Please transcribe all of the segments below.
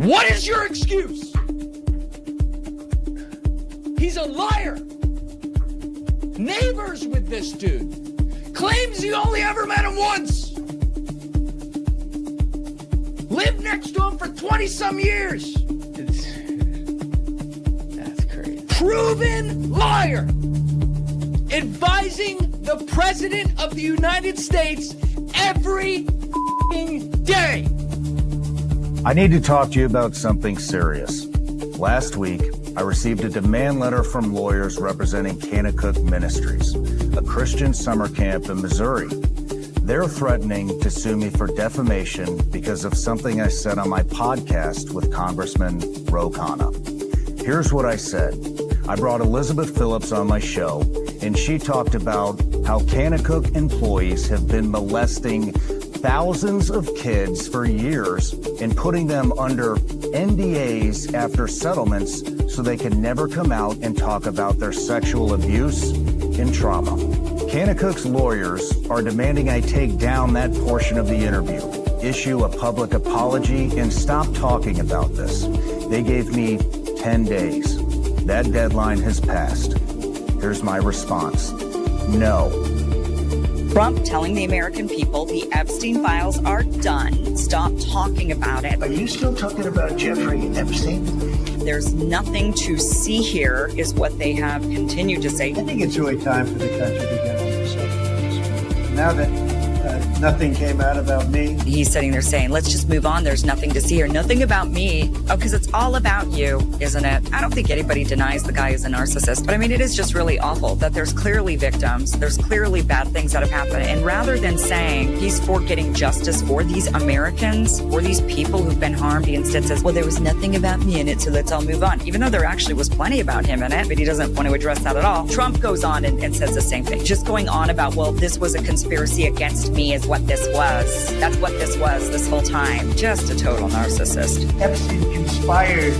What is your excuse? He's a liar. Neighbors with this dude. Claims you only ever met him once. Lived next to him for 20-some years. That's crazy. Proven liar. Advising the President of the United States every day. I need to talk to you about something serious. Last week, I received a demand letter from lawyers representing Kanakuk Ministries, a Christian summer camp in Missouri. They're threatening to sue me for defamation because of something I said on my podcast with Congressman Ro Khanna. Here's what I said. I brought Elizabeth Phillips on my show, and she talked about how Kanakuk employees have been molesting thousands of kids for years and putting them under NDAs after settlements so they can never come out and talk about their sexual abuse and trauma. Kanakuk's lawyers are demanding I take down that portion of the interview, issue a public apology, and stop talking about this. They gave me 10 days. That deadline has passed. Here's my response. No. Trump telling the American people the Epstein files are done. Stop talking about it. Are you still talking about Jeffrey Epstein? There's nothing to see here, is what they have continued to say. I think it's really time for the country to get on the subject. Now that nothing came out about me. He's sitting there saying, let's just move on. There's nothing to see here. Nothing about me. Oh, because it's all about you, isn't it? I don't think anybody denies the guy is a narcissist. But I mean, it is just really awful that there's clearly victims. There's clearly bad things that have happened. And rather than saying he's for getting justice for these Americans, for these people who've been harmed, he instead says, well, there was nothing about me in it, so let's all move on. Even though there actually was plenty about him in it, but he doesn't want to address that at all. Trump goes on and says the same thing. Just going on about, well, this was a conspiracy against me is what this was. That's what this was this whole time. Just a total narcissist. Epstein conspired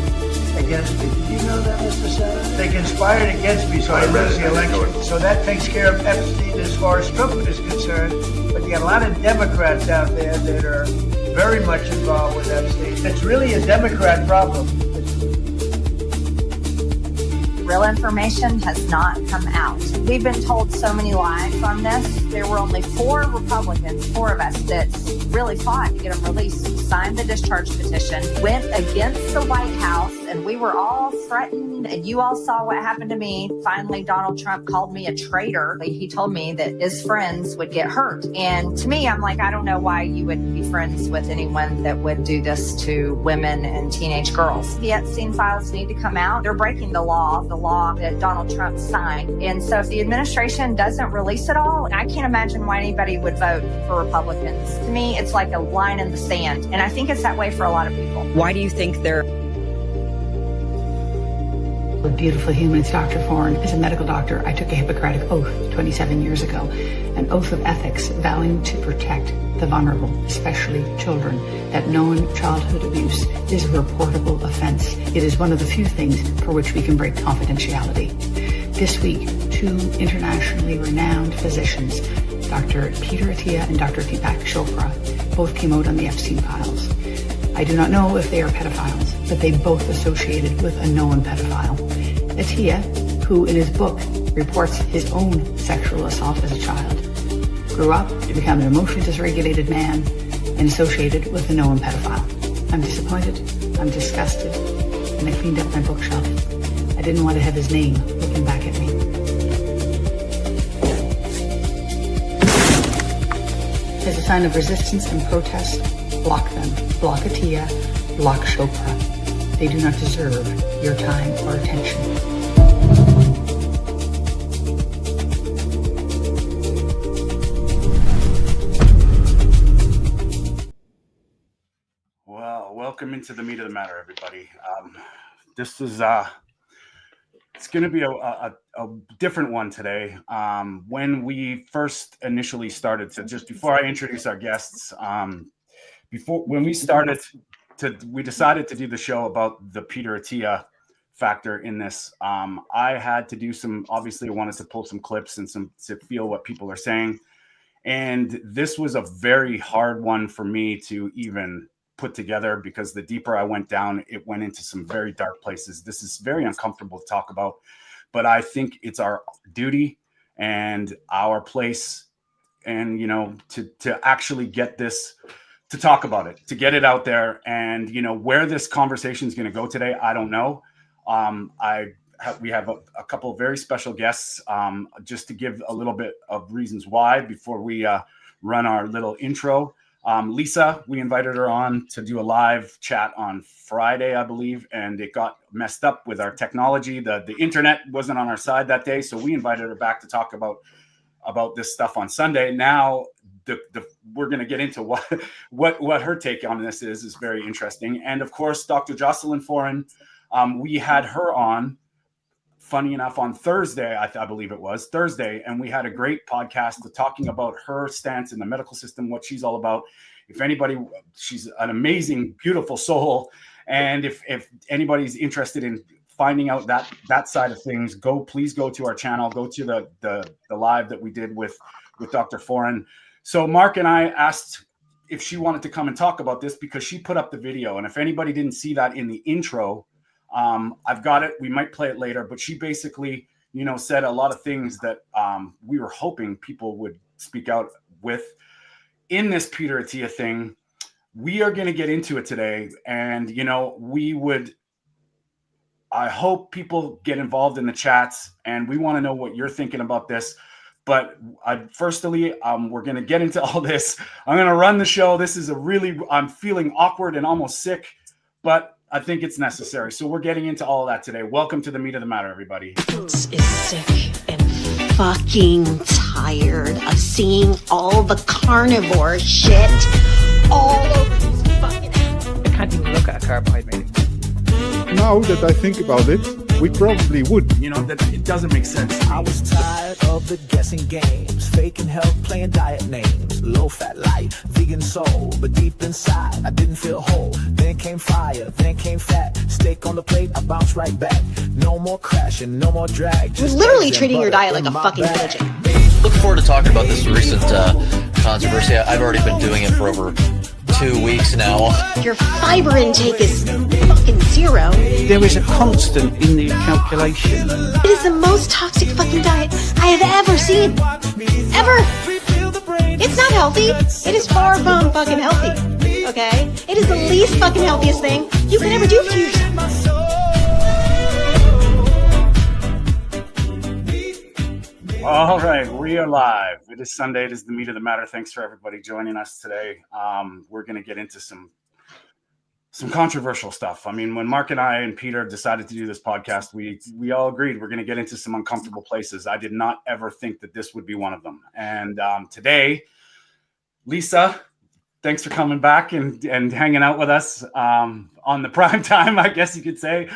against me. Did you know that, Mr. Senator? They conspired against me, so I lose the election. So that takes care of Epstein as far as Trump is concerned. But you got a lot of Democrats out there that are very much involved with Epstein. It's really a Democrat problem. Real information has not come out. We've been told so many lies on this. There were only 4 Republicans, 4 of us, that really fought to get him released, signed the discharge petition, went against the White House, and we were all threatened, and you all saw what happened to me. Finally, Donald Trump called me a traitor. He told me that his friends would get hurt. And to me, I'm like, I don't know why you would be friends with anyone that would do this to women and teenage girls. The Epstein files need to come out. They're breaking the law that Donald Trump signed. And so if the administration doesn't release it all, I can't imagine why anybody would vote for Republicans. To me, it's like a line in the sand. And I think it's that way for a lot of people. Why do you think they're... A beautiful human. It's Dr. Foran. As a medical doctor, I took a Hippocratic oath 27 years ago, an oath of ethics vowing to protect the vulnerable, especially children, that known childhood abuse is a reportable offense. It is one of the few things for which we can break confidentiality. This week, 2 internationally renowned physicians, Dr. Peter Attia and Dr. Deepak Chopra, both came out on the Epstein files. I do not know if they are pedophiles, but they both associated with a known pedophile. Attia, who in his book reports his own sexual assault as a child, grew up to become an emotionally dysregulated man and associated with a known pedophile. I'm disappointed, I'm disgusted, and I cleaned up my bookshelf. I didn't want to have his name looking back at me. As a sign of resistance and protest, block them. Block Attia, block Chopra. They do not deserve your time or attention. Well, welcome into the meat of the matter, everybody. This is it's going to be a different one today. When we first initially started to, just before I introduce our guests, when we decided to do the show about the Peter Attia factor in this. I had to do obviously I wanted to pull some clips and to feel what people are saying. And this was a very hard one for me to even put together, because the deeper I went down, it went into some very dark places. This is very uncomfortable to talk about, but I think it's our duty and our place, and to actually get this, to talk about it, to get it out there. And where this conversation is going to go today, I don't know. We have a couple of very special guests, just to give a little bit of reasons why before we run our little intro. Lisa, we invited her on to do a live chat on Friday, I believe, and it got messed up with our technology. The internet wasn't on our side that day, so we invited her back to talk about this stuff on Sunday. Now we're going to get into what her take on this is very interesting. And of course, Dr. Jocelyn Foran, we had her on, funny enough, on Thursday, I believe it was Thursday, and we had a great podcast talking about her stance in the medical system, what she's all about. If anybody, she's an amazing, beautiful soul, and if anybody's interested in finding out that side of things, please go to our channel, go to the live that we did with Dr. Foran. So Mark and I asked if she wanted to come and talk about this, because she put up the video, and if anybody didn't see that in the intro, I've got it. We might play it later, but she basically, said a lot of things that we were hoping people would speak out with in this Peter Attia thing. We are going to get into it today, and I hope people get involved in the chats, and we want to know what you're thinking about this. But firstly, we're going to get into all this. I'm going to run the show. This is I'm feeling awkward and almost sick, but I think it's necessary. So we're getting into all of that today. Welcome to the Meat of the Matter, everybody. Is sick and fucking tired of seeing all the carnivore shit all over these fucking... I can't even look at a carbohydrate. Now that I think about it, we probably would. That it doesn't make sense. I was tired of the guessing games, faking health, playing diet names, low fat life, vegan soul, but deep inside I didn't feel whole. Then came fire, then came fat, steak on the plate, I bounced right back. No more crashing, no more drag. You're literally treating your diet like a fucking religion. Look forward to talking about this recent controversy. I've already been doing it for over 2 weeks now. Your fiber intake is fucking zero. There is a constant in the calculation. It is the most toxic fucking diet I have ever seen. Ever. It's not healthy. It is far from fucking healthy. Okay? It is the least fucking healthiest thing you can ever do for yourself. All right, we are live. It is Sunday. It is the Meat of the Matter. Thanks for everybody joining us today. We're going to get into some controversial stuff. I mean, when Mark and I and Peter decided to do this podcast, we all agreed we're going to get into some uncomfortable places. I did not ever think that this would be one of them. And today, Lisa, thanks for coming back and hanging out with us on the prime time, I guess you could say.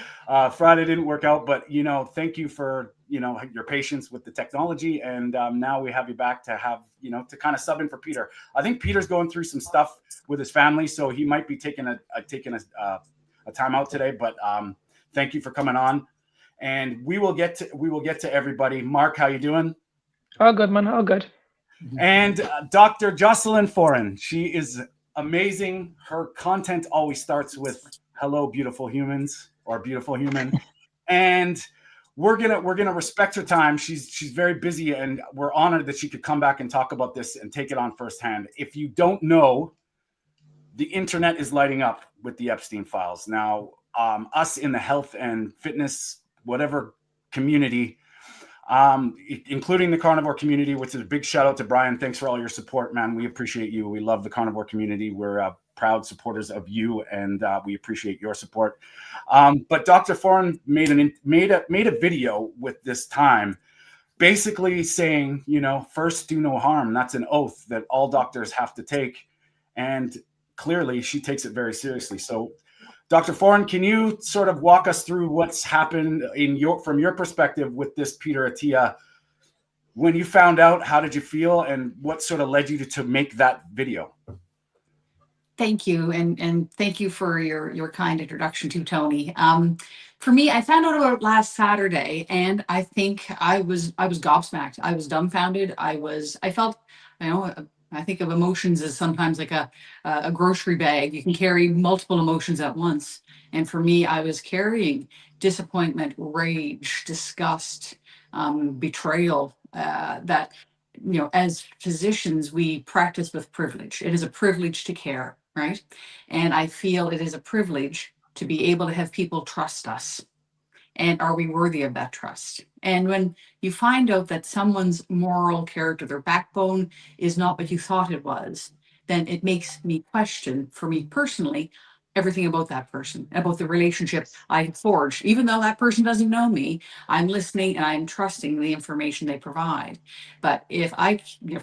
Friday didn't work out, but thank you for your patience with the technology, and now we have you back to have to kind of sub in for Peter. I think Peter's going through some stuff with his family, so he might be taking a time out today. But thank you for coming on, and we will get to everybody. Mark, how you doing? All good, man. All good. And Dr. Jocelyn Foran, she is amazing. Her content always starts with "Hello, beautiful humans" or "Beautiful human," and we're gonna respect her time. She's very busy, and we're honored that she could come back and talk about this and take it on firsthand. If you don't know, the internet is lighting up with the Epstein files. Now, us in the health and fitness, whatever community, including the carnivore community, which is a big shout out to Brian. Thanks for all your support, man. We appreciate you. We love the carnivore community. We're proud supporters of you, and we appreciate your support. But Dr. Foran made a video with this time, basically saying, first do no harm. That's an oath that all doctors have to take, and clearly she takes it very seriously. So, Dr. Foran, can you sort of walk us through what's happened from your perspective with this Peter Attia? When you found out, how did you feel, and what sort of led you to make that video? Thank you, and thank you for your kind introduction to Tony. For me, I found out about it last Saturday, and I think I was gobsmacked. I was dumbfounded. I felt, I think of emotions as sometimes like a grocery bag. You can carry multiple emotions at once. And for me, I was carrying disappointment, rage, disgust, betrayal. That, you know, as physicians, we practice with privilege. It is a privilege to care, right? And I feel it is a privilege to be able to have people trust us. And are we worthy of that trust? And when you find out that someone's moral character, their backbone is not what you thought it was, then it makes me question, for me personally, everything about that person, about the relationship I forged. Even though that person doesn't know me, I'm listening and I'm trusting the information they provide. But if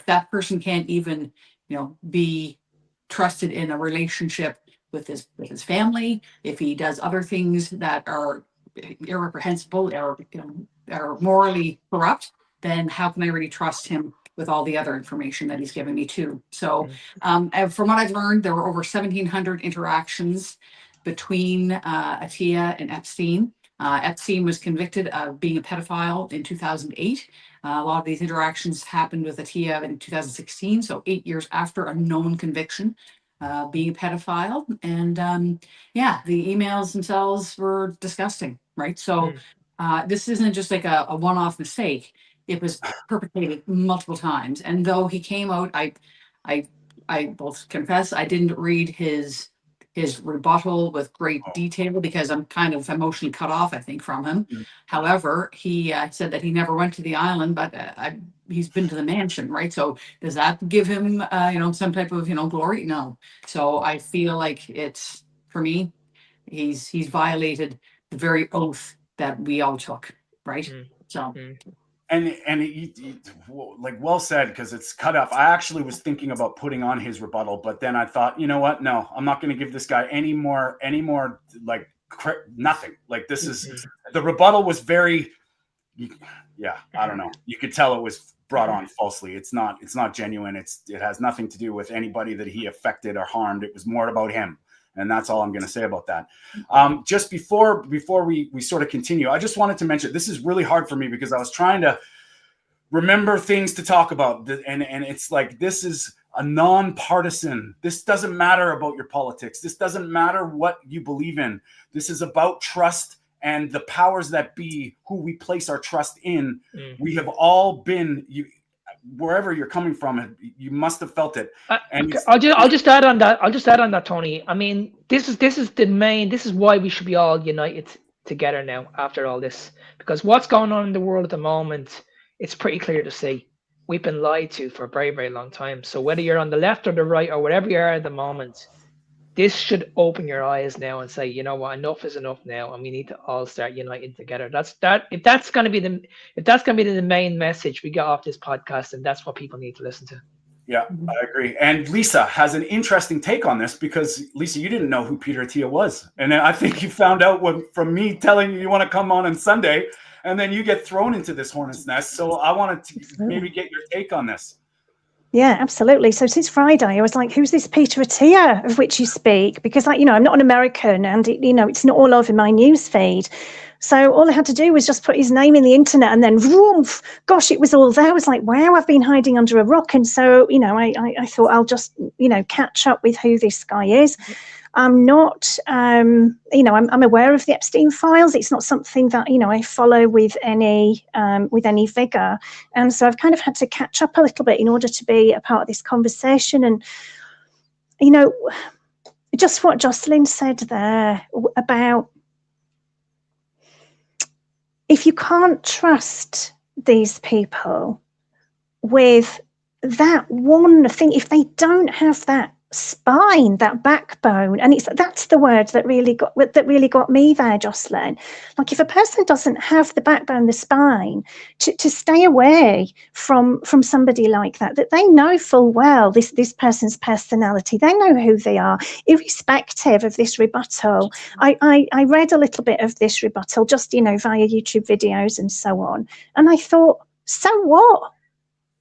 that person can't even, you know, be trusted in a relationship with his family, if he does other things that are irreprehensible or, you know, are morally corrupt, then how can I really trust him with all the other information that he's given me too? So from what I've learned, there were over 1,700 interactions between Atiyah and Epstein. Epstein was convicted of being a pedophile in 2008. A lot of these interactions happened with Atiyah in 2016, so 8 years after a known conviction. Being a pedophile, and yeah, the emails themselves were disgusting, right? So this isn't just like a one-off mistake. It was perpetrated multiple times, and though he came out, I both confess I didn't read his rebuttal with great detail because I'm kind of emotionally cut off, I think, from him. However, he said that he never went to the island, but he's been to the mansion, right? So does that give him, you know, some type of, you know, glory? No. So I feel like it's, for me, he's violated the very oath that we all took, right? So. And like well said, because it's cut off. I actually was thinking about putting on his rebuttal, but then I thought, you know what? No, I'm not going to give this guy any more like nothing. Like this is the rebuttal was very, yeah, I don't know. You could tell it was brought on falsely. It's not genuine. It has nothing to do with anybody that he affected or harmed. It was more about him. And that's all I'm going to say about that. Just before we sort of continue, I just wanted to mention, this is really hard for me because I was trying to remember things to talk about. And it's like, this is a nonpartisan. This doesn't matter about your politics. This doesn't matter what you believe in. This is about trust and the powers that be, who we place our trust in. We have all been, wherever you're coming from, you must have felt it. And I'll just add on that, Tony. I mean, this is why we should be all united together now after all this, because what's going on in the world at the moment, it's pretty clear to see. We've been lied to for a very, very long time. So whether you're on the left or the right or wherever you are at the moment, this should open your eyes now and say, you know what, enough is enough now, and we need to all start uniting together. If that's going to be the main message we get off this podcast, and that's what people need to listen to. Yeah, I agree. And Lisa has an interesting take on this because, Lisa, you didn't know who Peter Atiyah was. And then I think you found out from me telling you want to come on Sunday, and then you get thrown into this hornet's nest. So I wanted to maybe get your take on this. Yeah, absolutely. So since Friday, I was like, who's this Peter Atiyah of which you speak? Because, like, you know, I'm not an American and, it's not all over my news feed. So all I had to do was just put his name in the internet and then, whoomph, gosh, it was all there. I was like, wow, I've been hiding under a rock. And so, I thought I'll just, catch up with who this guy is. I'm not, I'm aware of the Epstein files. It's not something that, I follow with any vigor. And so I've kind of had to catch up a little bit in order to be a part of this conversation. And, just what Jocelyn said there about if you can't trust these people with that one thing, if they don't have that spine, that backbone, and that's the word that really got me there, Jocelyn. Like, if a person doesn't have the backbone, the spine, to stay away from somebody like that they know full well this person's personality, they know who they are, irrespective of this rebuttal. I read a little bit of this rebuttal just via YouTube videos and so on, and I thought, so what?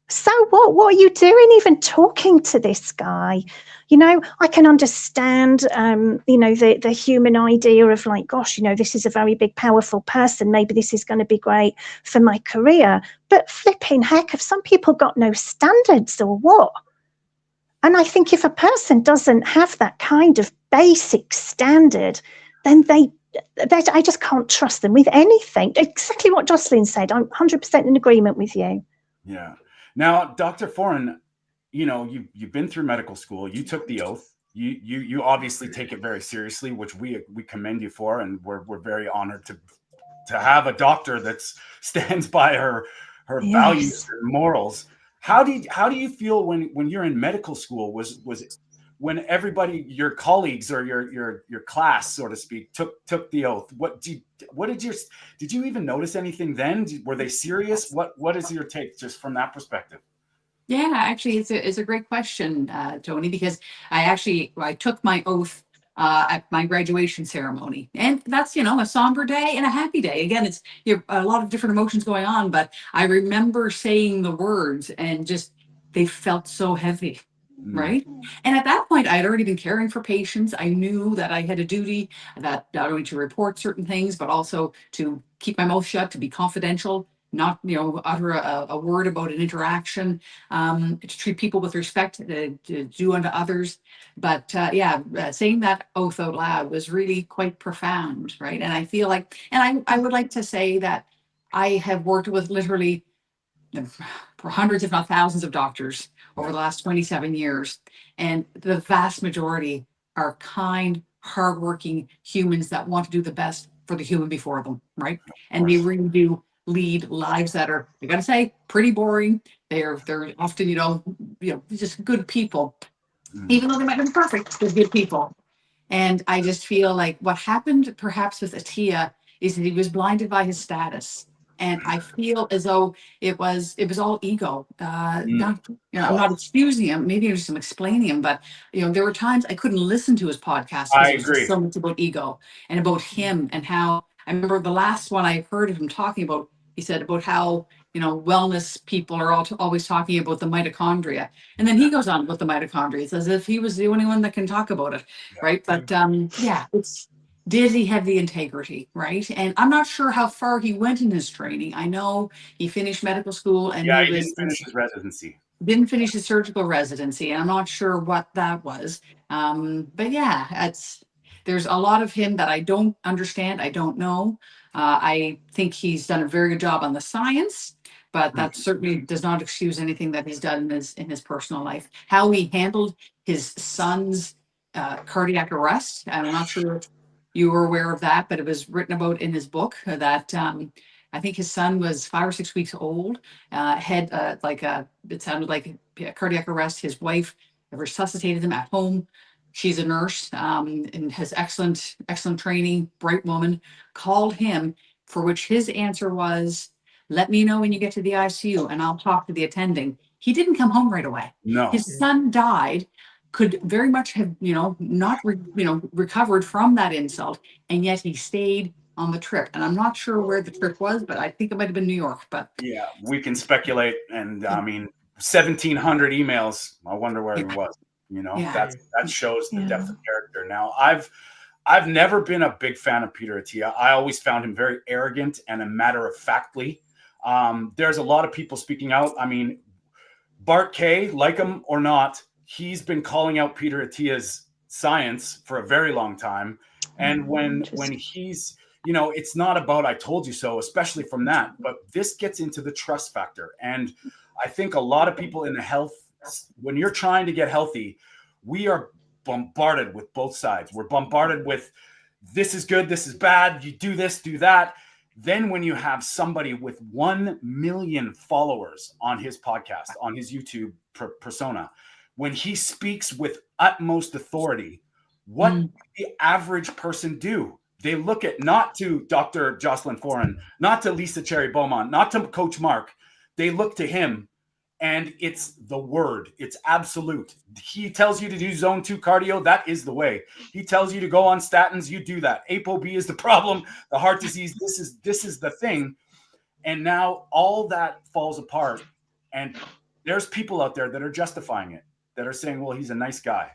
So what are you doing even talking to this guy? I can understand, the human idea of like, gosh, this is a very big, powerful person. Maybe this is going to be great for my career. But flipping heck, have some people got no standards or what? And I think if a person doesn't have that kind of basic standard, then I just can't trust them with anything. Exactly what Jocelyn said. I'm 100% in agreement with you. Yeah. Now, Dr. Foran, you know, you've been through medical school. You took the oath. You obviously take it very seriously, which we commend you for, and we're very honored to have a doctor that stands by her values and morals. How do you feel when you're in medical school? Was when everybody, your colleagues or your class, so to speak, took the oath? Did you even notice anything then? Were they serious? What is your take just from that perspective? Yeah, actually, it's a great question, Tony, because I took my oath at my graduation ceremony, and that's a somber day and a happy day. Again, it's a lot of different emotions going on, but I remember saying the words and just they felt so heavy. Right. And at that point, I had already been caring for patients. I knew that I had a duty that not only to report certain things, but also to keep my mouth shut, to be confidential, not, utter a word about an interaction, to treat people with respect, to do unto others. But saying that oath out loud was really quite profound. Right. And I feel like, and I would like to say that I have worked with literally for hundreds, if not thousands of doctors over the last 27 years. And the vast majority are kind, hardworking humans that want to do the best for the human before them, right? And they really do lead lives that are, I gotta say, pretty boring. They're often, just good people. Even though they might be perfect, they're good people. And I just feel like what happened perhaps with Attia is that he was blinded by his status. And I feel as though it was all ego. I'm not excusing him. Maybe I'm just explaining him, but there were times I couldn't listen to his podcast because it was just so much about ego and about him and how I remember the last one I heard of him talking about. He said about how wellness people are always talking about the mitochondria, and then he goes on about the mitochondria as if he was the only one that can talk about it, right? But it's. Did he have the integrity, right? And I'm not sure how far he went in his training. I know he finished medical school and he didn't finish his residency. Didn't finish his surgical residency, and I'm not sure what that was. But yeah, there's a lot of him that I don't understand. I don't know. I think he's done a very good job on the science, but that certainly does not excuse anything that he's done in his personal life. How he handled his son's cardiac arrest, I'm not sure if you were aware of that, but it was written about in his book that I think his son was 5 or 6 weeks old, had it sounded like a cardiac arrest. His wife resuscitated him at home. She's a nurse and has excellent training, bright woman, called him, for which his answer was, "Let me know when you get to the ICU and I'll talk to the attending." He didn't come home right away. No. His son died. Could very much have, not recovered from that insult, and yet he stayed on the trip. And I'm not sure where the trip was, but I think it might have been New York. But yeah, we can speculate. And I mean, 1,700 emails. I wonder where he was. That shows the depth of character. Now, I've never been a big fan of Peter Attia. I always found him very arrogant and a matter of factly. There's a lot of people speaking out. I mean, Bart Kay, like him or not, he's been calling out Peter Attia's science for a very long time. And when he's, it's not about I told you so, especially from that, but this gets into the trust factor. And I think a lot of people in the health, when you're trying to get healthy, we are bombarded with both sides. We're bombarded with this is good, this is bad, you do this, do that. Then when you have somebody with 1 million followers on his podcast, on his YouTube persona, when he speaks with utmost authority, what does the average person do? They look at not to Dr. Jocelyn Foran, not to Lisa Cherry Beaumont, not to Coach Mark. They look to him, and it's the word. It's absolute. He tells you to do zone 2 cardio. That is the way. He tells you to go on statins. You do that. ApoB is the problem. The heart disease. This is the thing. And now all that falls apart. And there's people out there that are justifying it, that are saying, well, he's a nice guy.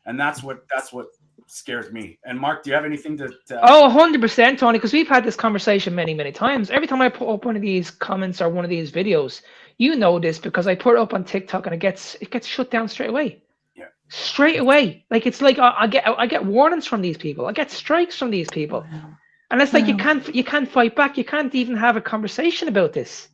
And that's what scares me. And Mark, do you have anything to Oh, 100%, Tony, because we've had this conversation many, many times. Every time I put up one of these comments or one of these videos, you know this because I put it up on TikTok and it gets shut down straight away. straight away. Like it's like I get warnings from these people. I get strikes from these people, and it's like you can't fight back. You can't even have a conversation about this.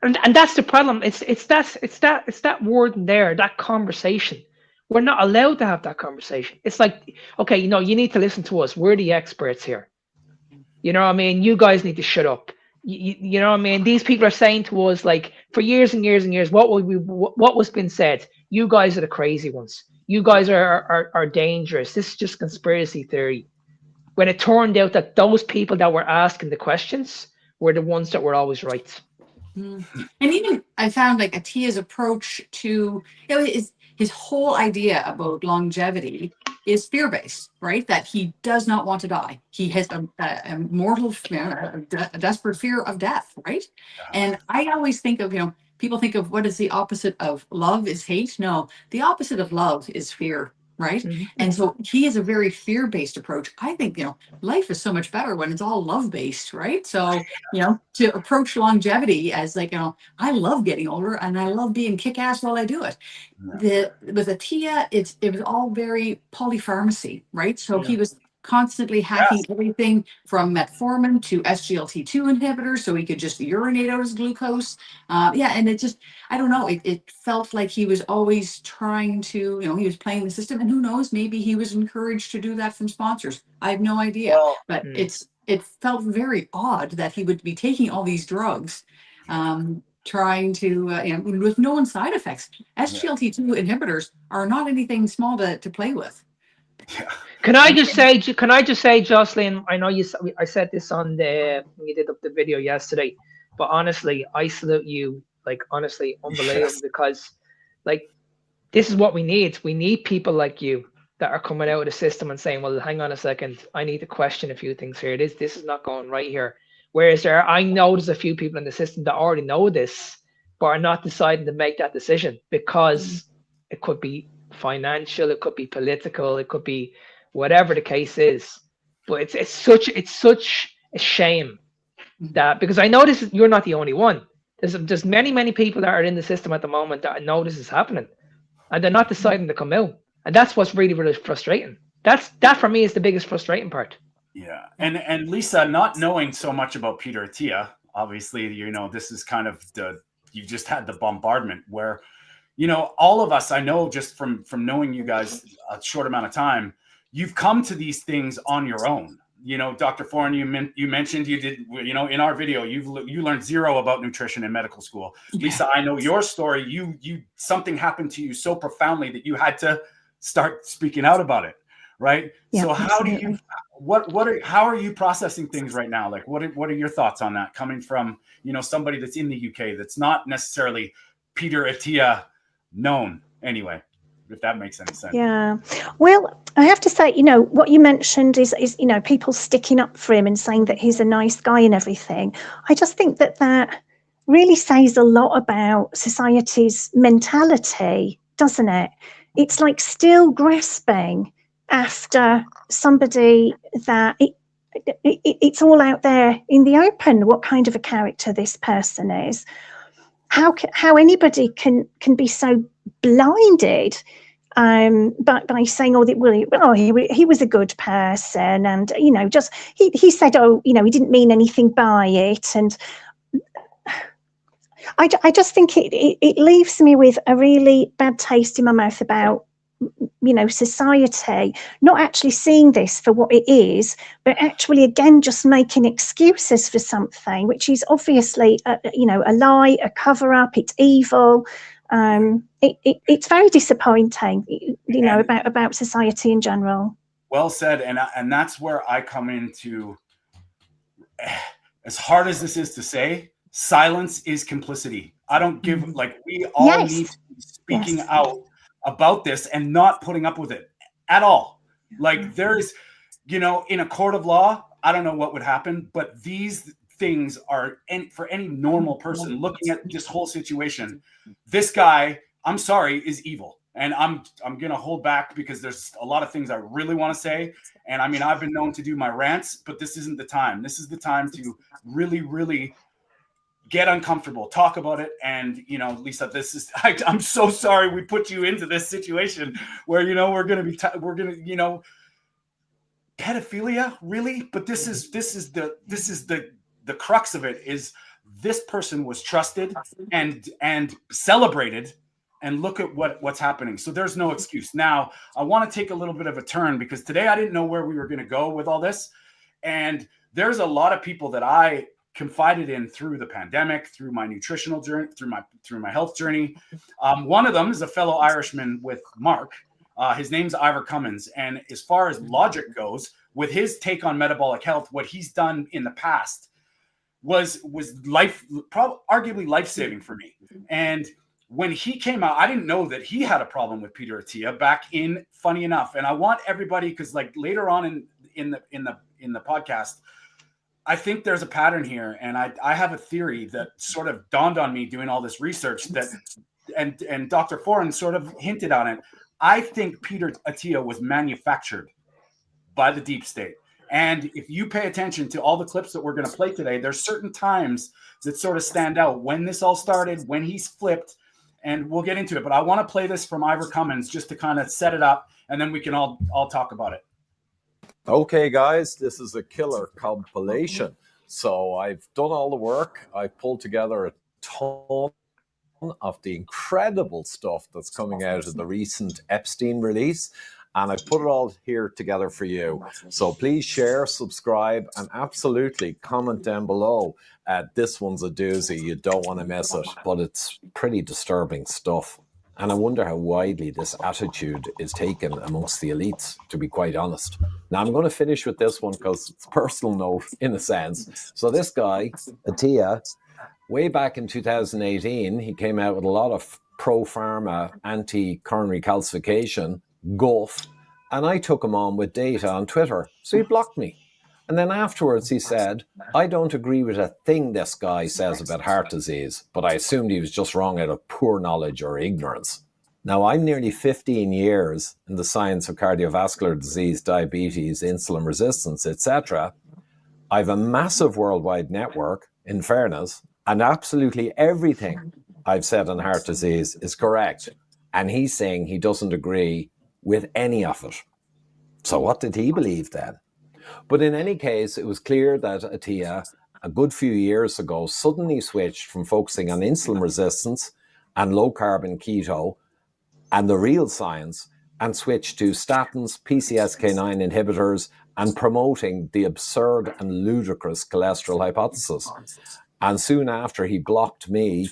And that's the problem. It's that word in there, that conversation. We're not allowed to have that conversation. It's like, okay, you need to listen to us. We're the experts here. You know what I mean? You guys need to shut up. You know what I mean? These people are saying to us, like, for years and years and years, what was been said? You guys are the crazy ones. You guys are dangerous. This is just conspiracy theory. When it turned out that those people that were asking the questions were the ones that were always right. And even I found like Atiya's approach to, his whole idea about longevity is fear-based, right? That he does not want to die. He has a mortal, a desperate fear of death, right? And I always think of, people think of what is the opposite of love is hate. No, the opposite of love is fear, right? And so he has a very fear-based approach. I think, life is so much better when it's all love-based, right? So, to approach longevity as like, I love getting older and I love being kick-ass while I do it. With Atiya, it was all very polypharmacy, right? So he was constantly hacking everything from metformin to SGLT2 inhibitors so he could just urinate out his glucose. And it just, I don't know, it felt like he was always trying to, he was playing the system, and who knows, maybe he was encouraged to do that from sponsors. I have no idea, but it felt very odd that he would be taking all these drugs, trying to, with no side effects. SGLT2 inhibitors are not anything small to play with. Can I just say, Jocelyn? I know I said this when you did up the video yesterday, but honestly, I salute you. Like, honestly, unbelievable, because like this is what we need. We need people like you that are coming out of the system and saying, "Well, hang on a second, I need to question a few things here. This is not going right here." Whereas I know there's a few people in the system that already know this, but are not deciding to make that decision because it could be financial, it could be political, it could be whatever the case is. But it's such a shame that, because I know you're not the only one. There's many people that are in the system at the moment that know this is happening, and they're not deciding to come out, and that's what's really, really frustrating. That for me is the biggest frustrating part. Yeah, and Lisa, not knowing so much about Peter Atiya, obviously, this is kind of you just had the bombardment where, all of us, I know just from knowing you guys a short amount of time, you've come to these things on your own. Dr. Foran, you mentioned you did, in our video, you learned zero about nutrition in medical school. Lisa, I know your story. You something happened to you so profoundly that you had to start speaking out about it, right? Yeah, so how absolutely. do you, how are you processing things right now? Like, what are your thoughts on that, coming from, somebody that's in the UK that's not necessarily Peter Atiya known anyway, if that makes any sense? Yeah. Well, I have to say, what you mentioned is people sticking up for him and saying that he's a nice guy and everything. I just think that really says a lot about society's mentality, doesn't it? It's like still grasping after somebody that it's all out there in the open, what kind of a character this person is. How anybody can be so blinded by saying, he was a good person, and just he said, he didn't mean anything by it, and I just think it leaves me with a really bad taste in my mouth about society not actually seeing this for what it is, but actually again just making excuses for something which is obviously a lie, a cover-up. It's evil. It's very disappointing, about society in general. Well said, and that's where I come into, as hard as this is to say, silence is complicity. I don't give, we all need to be speaking out about this and not putting up with it at all. Like, there's, in a court of law, I don't know what would happen, but these things are, for any normal person looking at this whole situation, this guy, I'm sorry, is evil. And I'm going to hold back because there's a lot of things I really want to say. And I mean, I've been known to do my rants, but this isn't the time. This is the time to really, really get uncomfortable, talk about it. And, you know, Lisa, this is, I'm so sorry we put you into this situation where, you know, we're going to, you know, pedophilia, really? But this is the crux of it is this person was trusted and celebrated, and look at what's happening. So there's no excuse. Now, I want to take a little bit of a turn because today I didn't know where we were going to go with all this. And there's a lot of people that I confided in through the pandemic, through my nutritional journey, through my health journey. One of them is a fellow Irishman with Mark. His name's Ivor Cummins. And as far as logic goes, with his take on metabolic health, what he's done in the past was arguably life-saving for me. And when he came out, I didn't know that he had a problem with Peter Attia back in, funny enough. And I want everybody, because like later on in the podcast, I think there's a pattern here. And I have a theory that sort of dawned on me doing all this research that, and Dr. Foran sort of hinted on it. I think Peter Attia was manufactured by the deep state. And if you pay attention to all the clips that we're going to play today, there's certain times that sort of stand out when this all started, when he's flipped, and we'll get into it. But I want to play this from Ivor Cummins just to kind of set it up, and then we can all talk about it. Okay, guys, this is a killer compilation. So I've done all the work. I've pulled together a ton of the incredible stuff that's coming out of the recent Epstein release. And I've put it all here together for you. So please share, subscribe, and absolutely comment down below. This one's a doozy. You don't want to miss it. But it's pretty disturbing stuff. And I wonder how widely this attitude is taken amongst the elites, to be quite honest. Now, I'm going to finish with this one because it's a personal note, in a sense. So this guy, Attia, way back in 2018, he came out with a lot of pro-pharma, anti-coronary calcification guff, and I took him on with data on Twitter, so he blocked me. And then afterwards he said, I don't agree with a thing this guy says about heart disease, but I assumed he was just wrong out of poor knowledge or ignorance. Now, I'm nearly 15 years in the science of cardiovascular disease, diabetes, insulin resistance, etc. I've a massive worldwide network, in fairness, and absolutely everything I've said on heart disease is correct. And he's saying he doesn't agree with any of it. So what did he believe then? But in any case, it was clear that Attia, a good few years ago, suddenly switched from focusing on insulin resistance and low-carbon keto and the real science, and switched to statins, PCSK9 inhibitors, and promoting the absurd and ludicrous cholesterol hypothesis. And soon after, he blocked me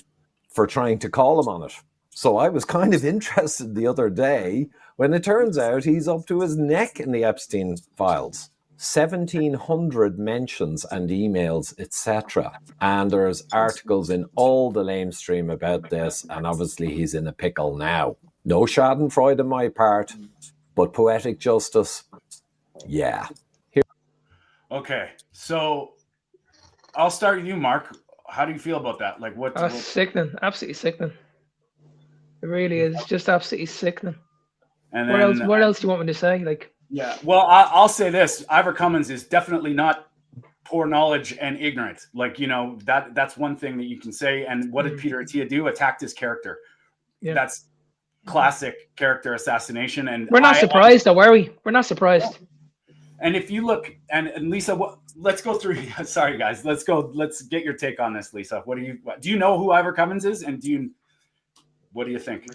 for trying to call him on it. So I was kind of interested the other day when it turns out he's up to his neck in the Epstein files. 1,700 mentions and emails, etc. And there's articles in all the lamestream about this, and obviously he's in a pickle now. No schadenfreude on my part, but poetic justice, yeah. Okay, so I'll start with you, Mark. How do you feel about that? Like what? Sickening, absolutely sickening. It really is just absolutely sickening. And then, what else do you want me to say? Like, yeah, well, I'll say this: Ivor Cummins is definitely not poor knowledge and ignorant. Like, you know, that's one thing that you can say. And what did Peter Attia do? Attacked his character. Yeah. That's classic character assassination. And we're not surprised, though, are we? We're not surprised. And if you look, and Lisa, let's go through. Sorry, guys, let's go. Let's get your take on this, Lisa. Do you know who Ivor Cummins is, and what do you think?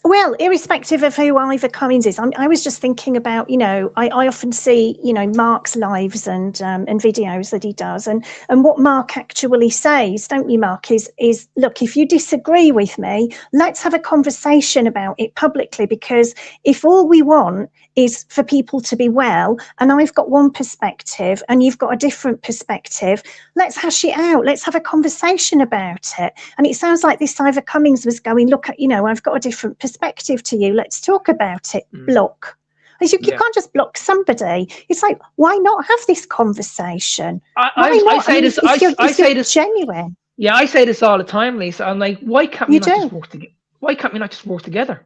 Well, irrespective of who Ivor Cummins is, I was just thinking about, you know, I often see, you know, Mark's lives and videos that he does, and what Mark actually says, don't you, Mark, is look, if you disagree with me, let's have a conversation about it publicly, because if all we want is for people to be well, and I've got one perspective and you've got a different perspective, let's hash it out. Let's have a conversation about it. And it sounds like this Ivor Cummins was going, look, you know, I've got a different perspective to you. Let's talk about it. Block. You can't just block somebody. It's like, why not have this conversation? I say this genuine. Yeah, I say this all the time, Lisa. I'm like, why can't we not just work together? Why can't we not just work together?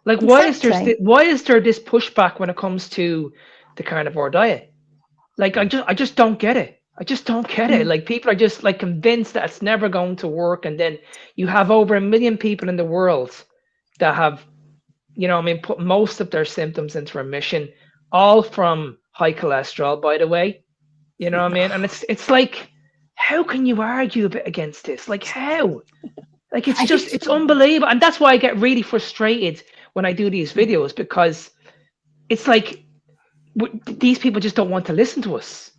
Like, exactly. why is there this pushback when it comes to the carnivore diet? Like, I just don't get it. I just don't get it. Like, people are just like convinced that it's never going to work, and then you have over 1 million people in the world that have, put most of their symptoms into remission, all from high cholesterol, by the way. You know what I mean? And it's like, how can you argue against this? Like, how? Like, it's unbelievable. And that's why I get really frustrated when I do these videos, because it's like these people just don't want to listen to us.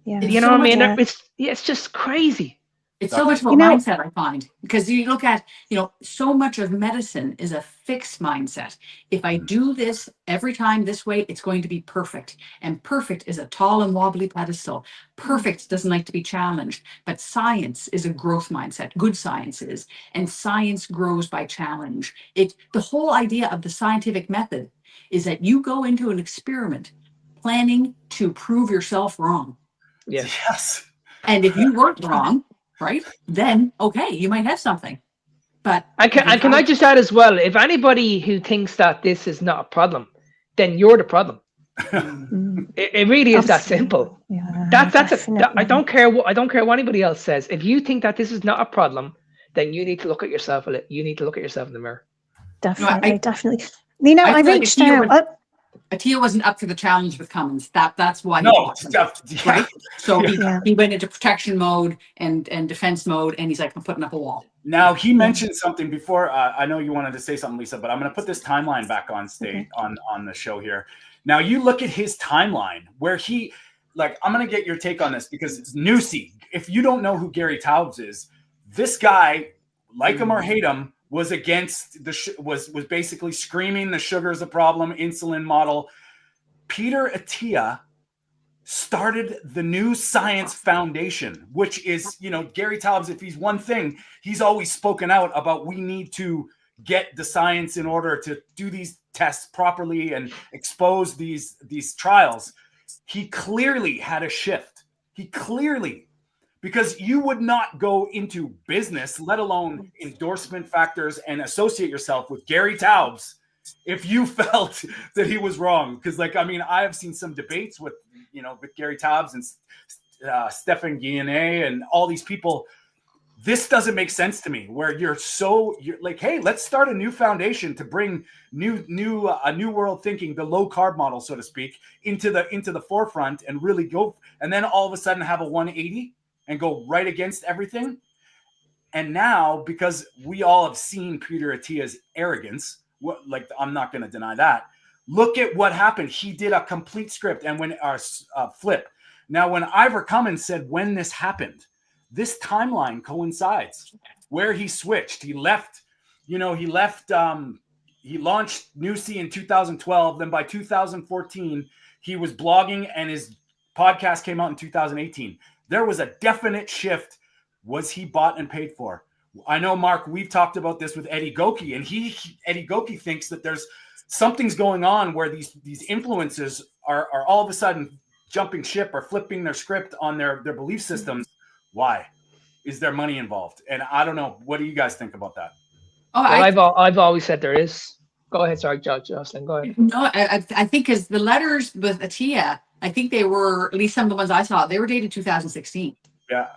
Yeah. You know what I mean? It's just crazy. It's so much of a mindset, I find, because you look at, so much of medicine is a fixed mindset. If I do this every time this way, it's going to be perfect. And perfect is a tall and wobbly pedestal. Perfect doesn't like to be challenged, but science is a growth mindset. Good science is, and science grows by challenge. The whole idea of the scientific method is that you go into an experiment planning to prove yourself wrong. Yes. And if you weren't wrong, right, then okay, you might have something. But can I just add as well, if anybody who thinks that this is not a problem, then you're the problem. It really is that simple. I don't care what anybody else says. If you think that this is not a problem, then you need to look at yourself. You need to look at yourself in the mirror. Definitely, definitely. I reached out. Attia wasn't up for the challenge with Cummins. That's why. Right. So he went into protection mode and defense mode, and he's like, I'm putting up a wall. Now, he mentioned something before. I know you wanted to say something, Lisa, but I'm going to put this timeline back on stage on the show here. Now, you look at his timeline where I'm going to get your take on this, because it's Newsy. If you don't know who Gary Taubes is, this guy, like him or hate him, was against was basically screaming the sugar is a problem, insulin model. Peter Attia started the New Science Foundation, which is, Gary Taubes, if he's one thing, he's always spoken out about we need to get the science in order to do these tests properly and expose these trials. He clearly had a shift. Because you would not go into business, let alone endorsement factors, and associate yourself with Gary Taubes if you felt that he was wrong. Because, I have seen some debates with Gary Taubes and Stephan Guyenet and all these people. This doesn't make sense to me, where you're like, hey, let's start a new foundation to bring a new world thinking, the low carb model, so to speak, into the forefront, and really go, and then all of a sudden have a 180 and go right against everything. And now, because we all have seen Peter Attia's arrogance, I'm not going to deny that. Look at what happened. He did a complete script and when our flip. Now, when Ivor Cummins said when this happened, this timeline coincides where he switched. He left, he launched Newsy in 2012. Then by 2014, he was blogging and his podcast came out in 2018. There was a definite shift. Was he bought and paid for? I know, Mark, we've talked about this with Eddie Goki, and Eddie Goki thinks that there's something's going on where these influencers are all of a sudden jumping ship or flipping their script on their belief systems. Why? Is there money involved? And I don't know. What do you guys think about that? I've always said there is. Go ahead, sorry, Jocelyn. Go ahead. No, I think because the letters with Attia, I think they were, at least some of the ones I saw, they were dated 2016. Yeah.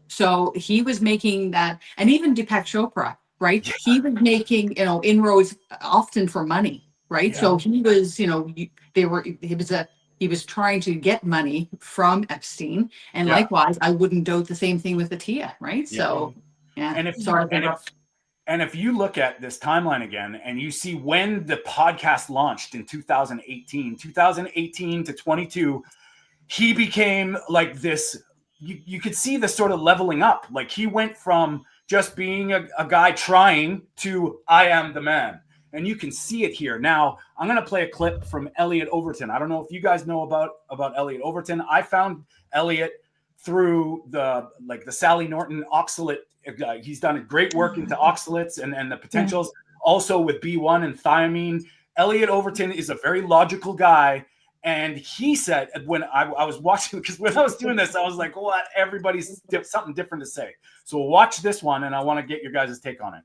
So he was making that, and even Deepak Chopra, right? Yeah. He was making, inroads often for money, right? Yeah. So he was, he was trying to get money from Epstein, and likewise, I wouldn't doubt the same thing with Attia, right? Yeah. So, yeah. And if you look at this timeline again, and you see when the podcast launched in 2018 to 22, he became like this. You could see the sort of leveling up. Like he went from just being a guy trying to I am the man. And you can see it here. Now, I'm going to play a clip from Elliot Overton. I don't know if you guys know about Elliot Overton. I found Elliot through the Sally Norton oxalate. He's done great work into oxalates and the potentials, also with B1 and thiamine. Elliot Overton is a very logical guy. And he said, when I was watching, because when I was doing this, I was like, what? Everybody's something different to say. So we'll watch this one, and I want to get your guys' take on it.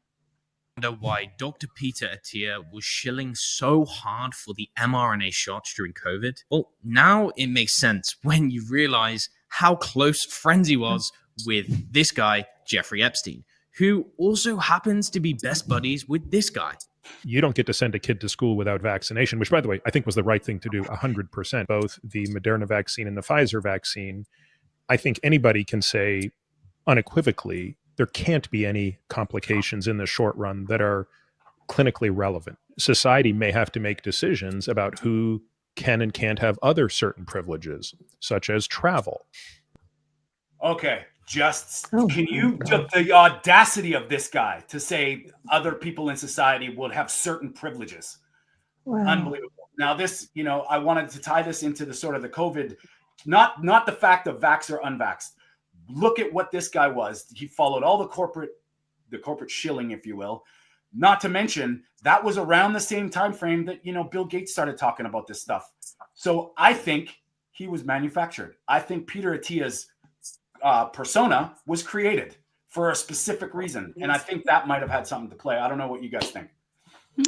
Wonder why Dr. Peter Attia was shilling so hard for the mRNA shots during COVID. Well, now it makes sense when you realize how close friends he was with this guy, Jeffrey Epstein, who also happens to be best buddies with this guy. You don't get to send a kid to school without vaccination, which, by the way, I think was the right thing to do 100%. Both the Moderna vaccine and the Pfizer vaccine, I think anybody can say unequivocally there can't be any complications in the short run that are clinically relevant. Society may have to make decisions about who can and can't have other certain privileges, such as travel. Okay, can you, the audacity of this guy to say other people in society would have certain privileges. Wow. Unbelievable. Now this, I wanted to tie this into the sort of the COVID, not the fact of vax or unvaxxed. Look at what this guy was. He followed all the corporate shilling, if you will. Not to mention that was around the same time frame that, Bill Gates started talking about this stuff. So I think he was manufactured. I think Peter Attia's persona was created for a specific reason. And I think that might have had something to play. I don't know what you guys think.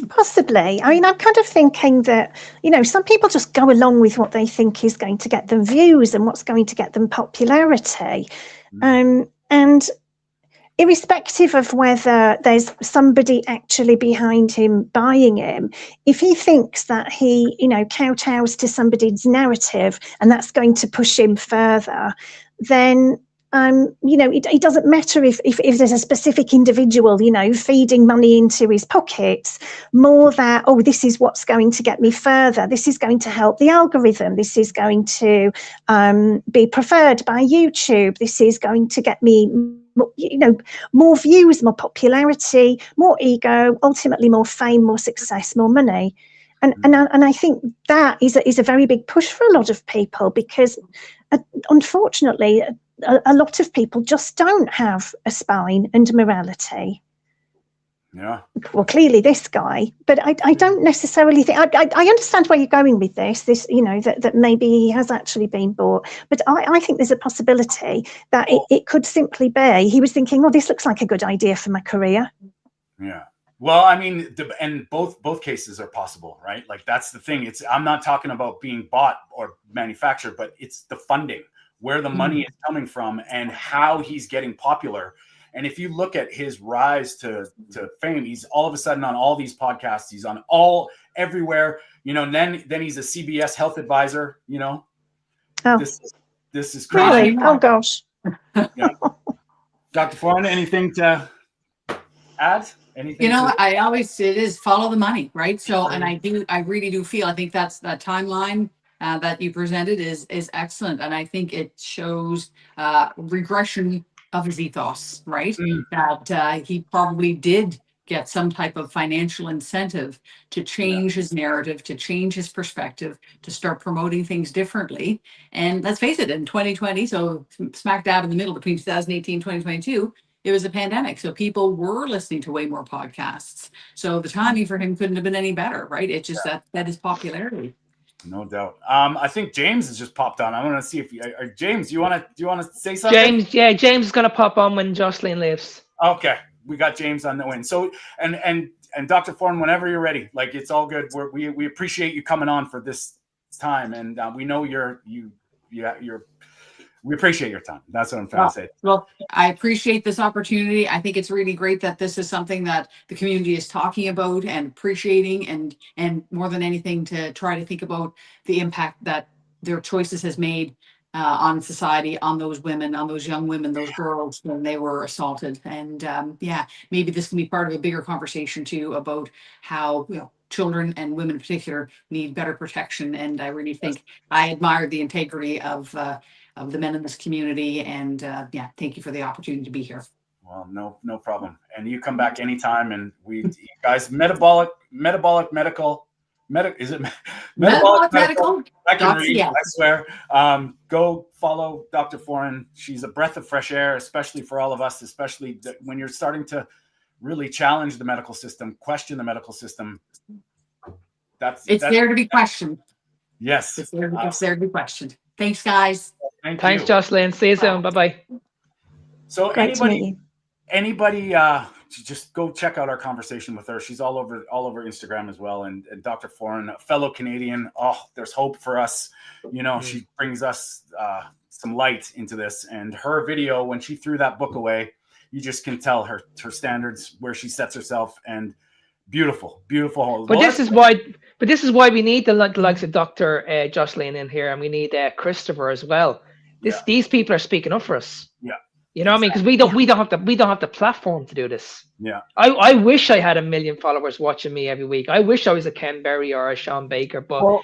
Possibly. I mean, I'm kind of thinking that, some people just go along with what they think is going to get them views and what's going to get them popularity. And irrespective of whether there's somebody actually behind him buying him, if he thinks that he, kowtows to somebody's narrative and that's going to push him further, then it doesn't matter if there's a specific individual, feeding money into his pockets, more that, this is what's going to get me further. This is going to help the algorithm. This is going to be preferred by YouTube. This is going to get me, more views, more popularity, more ego, ultimately more fame, more success, more money. And I think that is a very big push for a lot of people because, unfortunately, a lot of people just don't have a spine and morality. Yeah. Well, clearly this guy, but I don't necessarily think, I understand where you're going with this, that maybe he has actually been bought, but I think there's a possibility that it could simply be, he was thinking, this looks like a good idea for my career. Yeah. Well, I mean, and both cases are possible, right? Like that's the thing. I'm not talking about being bought or manufactured, but it's the funding, where the money is coming from and how he's getting popular. And if you look at his rise to fame, he's all of a sudden on all these podcasts. He's on everywhere, then he's a CBS health advisor, This is crazy. Really? Oh, gosh. Yeah. Dr. Foran, anything to add? Anything? It is follow the money, right? So, and I really do feel, I think that timeline that you presented is excellent. And I think it shows regression of his ethos, right? That he probably did get some type of financial incentive to change his narrative, to change his perspective, to start promoting things differently. And let's face it, in 2020, so smack dab in the middle between 2018 and 2022, it was a pandemic. So people were listening to way more podcasts. So the timing for him couldn't have been any better, right? It's just that is popularity. No doubt. I think James has just popped on. I want to see if James, do you want to say something? James is going to pop on when Jocelyn leaves. Okay, we got James on the win. So and Dr. Foran, whenever you're ready, like it's all good. We appreciate you coming on for this time, and we know we appreciate your time. That's what I'm trying to say. Well, I appreciate this opportunity. I think it's really great that this is something that the community is talking about and appreciating, and more than anything, to try to think about the impact that their choices has made on society, on those women, on those young women, those girls when they were assaulted. And maybe this can be part of a bigger conversation too about how children and women in particular need better protection. And I really think I admire the integrity of the men in this community. And thank you for the opportunity to be here. Well, no problem. And you come back anytime. And you guys, metabolic medical. Is it metabolic medical? I can read. I swear. Go follow Dr. Foran. She's a breath of fresh air, especially for all of us. Especially when you're starting to really challenge the medical system, question the medical system. That's there to be questioned. Yes, it's there to be questioned. Thanks, guys. Thanks, Jocelyn. See you soon. Bye-bye. So anybody, just go check out our conversation with her. She's all over Instagram as well. And Dr. Foran, a fellow Canadian. Oh, there's hope for us. She brings us some light into this. And her video, when she threw that book away, you just can tell her standards, where she sets herself, and beautiful. But this is why we need the likes of Dr. Jocelyn in here, and we need Christopher as well. These people are speaking up for us. Yeah. You know what I mean? Because we don't have the platform to do this. Yeah. I wish I had 1 million followers watching me every week. I wish I was a Ken Berry or a Sean Baker, but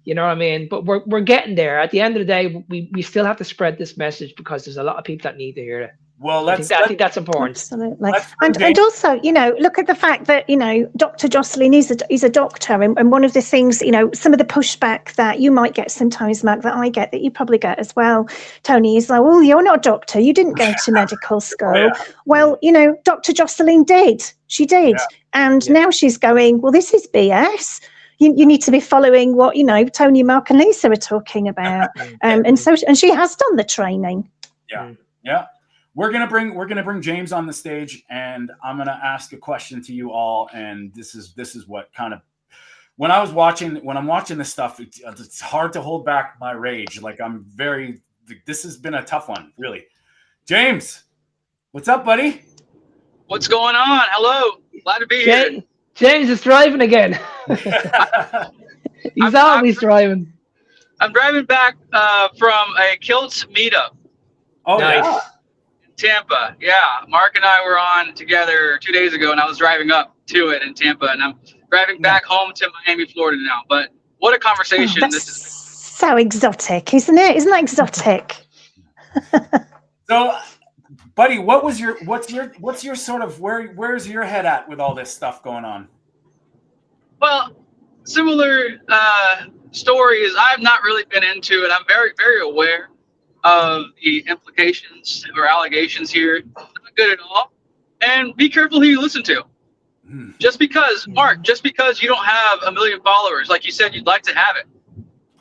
you know what I mean? But we're getting there. At the end of the day, we still have to spread this message, because there's a lot of people that need to hear it. Well, I think that's important. Absolutely. And also, look at the fact that, Dr. Jocelyn is a doctor. And one of the things, some of the pushback that you might get sometimes, Mac, that I get, that you probably get as well, Tony, is like, well, you're not a doctor. You didn't go to medical school. Well, Dr. Jocelyn did. She did. And now she's going, well, this is BS. You need to be following what, Tony, Mark and Lisa are talking about. And she has done the training. Yeah. Yeah. We're gonna bring James on the stage, and I'm gonna ask a question to you all. And this is what kind of, when I'm watching this stuff, it's hard to hold back my rage. Like, this has been a tough one, really. James, what's up, buddy? What's going on? Hello, glad to be here. James is driving again. He's always driving. I'm driving back from a Kilts meetup. Oh, nice. Yeah. Tampa, yeah. Mark and I were on together 2 days ago, and I was driving up to it in Tampa, and I'm driving back home to Miami, Florida now. But what a conversation! This is so exotic, isn't it? Isn't that exotic? So, buddy, what's your sort of where's your head at with all this stuff going on? Well, similar stories. I've not really been into it. I'm very, very aware of the implications or allegations here. Not good at all. And be careful who you listen to. Just because, Mark, you don't have 1 million followers, like you said, you'd like to have it,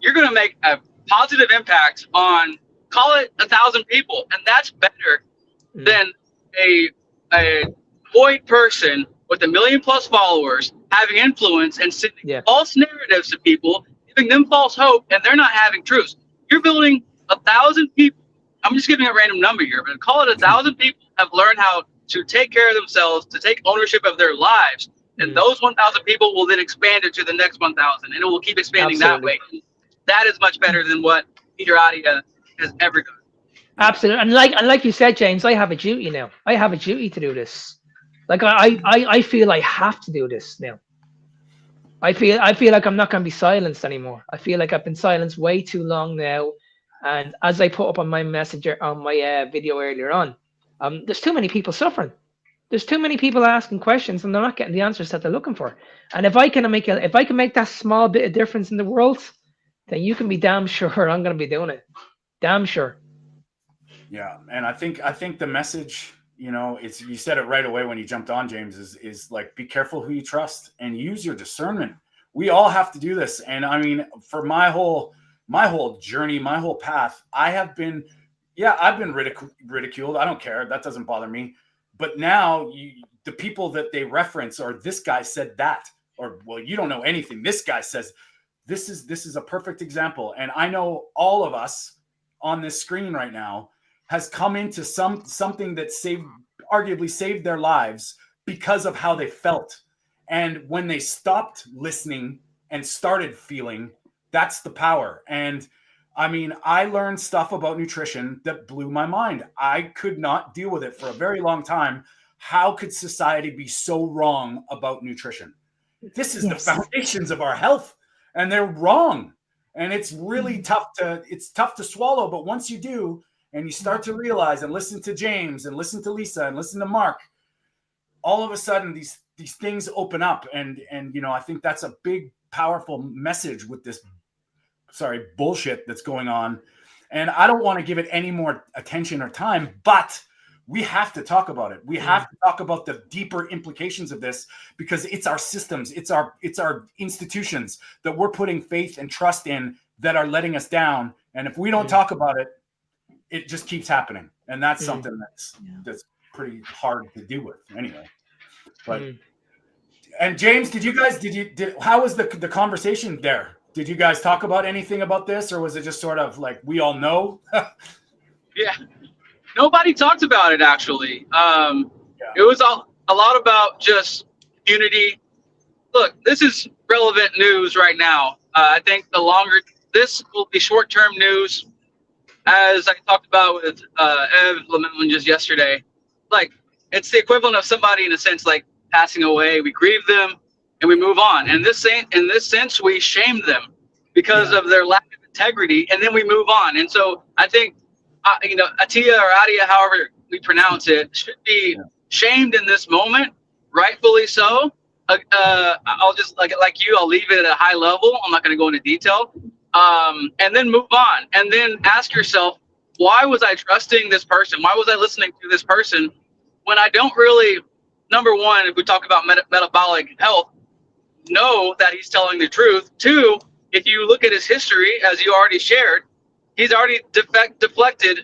you're going to make a positive impact on, call it 1,000 people. And that's better than a void person with 1 million plus followers having influence and sending false narratives to people, giving them false hope, and they're not having truths. You're building 1,000 people. I'm just giving a random number here, but call it 1,000 people have learned how to take care of themselves, to take ownership of their lives. And those 1,000 people will then expand it to the next 1,000, and it will keep expanding that way. That is much better than what Peter Adia has ever done. Absolutely. And like you said, James, I have a duty now. I have a duty to do this. Like I feel I have to do this now. I feel like I'm not going to be silenced anymore. I feel like I've been silenced way too long now. And as I put up on my messenger, on my video earlier on, there's too many people suffering. There's too many people asking questions, and they're not getting the answers that they're looking for. And if I can make that small bit of difference in the world, then you can be damn sure I'm going to be doing it. Damn sure. Yeah, and I think the message, you said it right away when you jumped on, James, is like, be careful who you trust and use your discernment. We all have to do this. And I mean, for my whole journey, my whole path, I've been ridiculed. I don't care. That doesn't bother me. But now the people that they reference, or this guy said that, or, well, you don't know anything. This guy says, this is a perfect example. And I know all of us on this screen right now has come into something that arguably saved their lives because of how they felt. And when they stopped listening and started feeling, that's the power. And I mean, I learned stuff about nutrition that blew my mind. I could not deal with it for a very long time. How could society be so wrong about nutrition? This is the foundations of our health, and they're wrong. And it's really tough to swallow. But once you do, and you start to realize and listen to James and listen to Lisa and listen to Mark, all of a sudden these things open up. And I think that's a big, powerful message with this bullshit that's going on. And I don't want to give it any more attention or time, but we have to talk about it. We have to talk about the deeper implications of this, because it's our systems, it's our institutions that we're putting faith and trust in that are letting us down. And if we don't talk about it, it just keeps happening. And that's something that's pretty hard to deal with anyway. But and James, how was the conversation there? Did you guys talk about anything about this, or was it just sort of like we all know? Yeah, nobody talked about it actually. It was a lot about just unity. Look, this is relevant news right now. I think the longer this will be short-term news, as I talked about with Ev Lemon just yesterday. Like, it's the equivalent of somebody in a sense like passing away. We grieve them and we move on. And in this sense, we shame them because of their lack of integrity, and then we move on. And so I think, Atia or Adia, however we pronounce it, should be shamed in this moment, rightfully so. I'll just like you, I'll leave it at a high level. I'm not going to go into detail. And then move on. And then ask yourself, why was I trusting this person? Why was I listening to this person when I don't really, number one, if we talk about metabolic health, know that he's telling the truth. Two, if you look at his history, as you already shared, he's already defected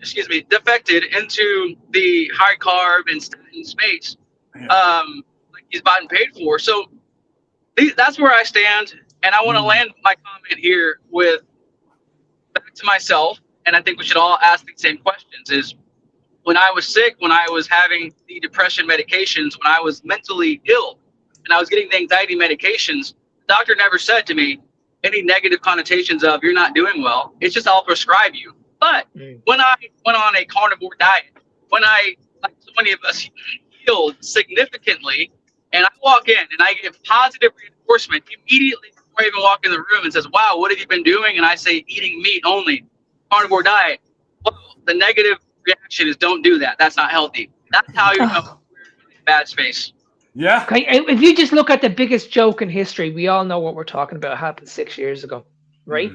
into the high carb and statin space, like he's bought and paid for. So that's where I stand, and I want to land my comment here with back to myself, and I think we should all ask the same questions. Is when I was sick, when I was having the depression medications, when I was mentally ill, and I was getting the anxiety medications, the doctor never said to me any negative connotations of you're not doing well. It's just I'll prescribe you. But when I went on a carnivore diet, when I, like so many of us, healed significantly, and I walk in and I get positive reinforcement immediately before I even walk in the room and says, wow, what have you been doing? And I say, eating meat only, carnivore diet. Well, the negative reaction is don't do that. That's not healthy. That's how you come in a bad space. Yeah. Okay, if you just look at the biggest joke in history, we all know what we're talking about. It happened 6 years ago, right?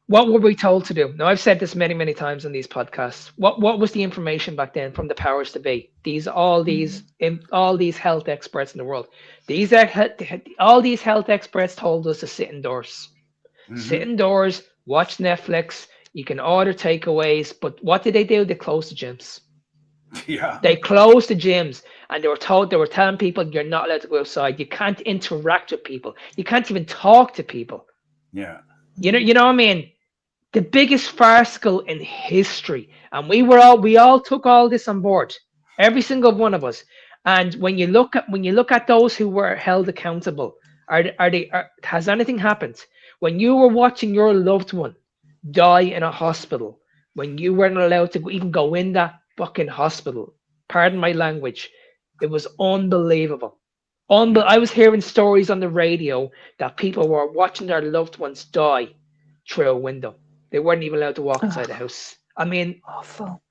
What were we told to do? Now, I've said this many, many times on these podcasts. What was the information back then from the powers to be? All these health experts in the world. All these health experts told us to sit indoors. Sit indoors, watch Netflix. You can order takeaways, but what did they do? They closed the gyms. Yeah. They closed the gyms, and they were telling people you're not allowed to go outside. You can't interact with people. You can't even talk to people. Yeah. You know what I mean? The biggest farcical in history, and we all took all this on board, every single one of us. And when you look at those who were held accountable, has anything happened? When you were watching your loved one die in a hospital, when you weren't allowed to even go in that fucking hospital, pardon my language, it was unbelievable. I was hearing stories on the radio that people were watching their loved ones die through a window. They weren't even allowed to walk inside the house. I mean, awful.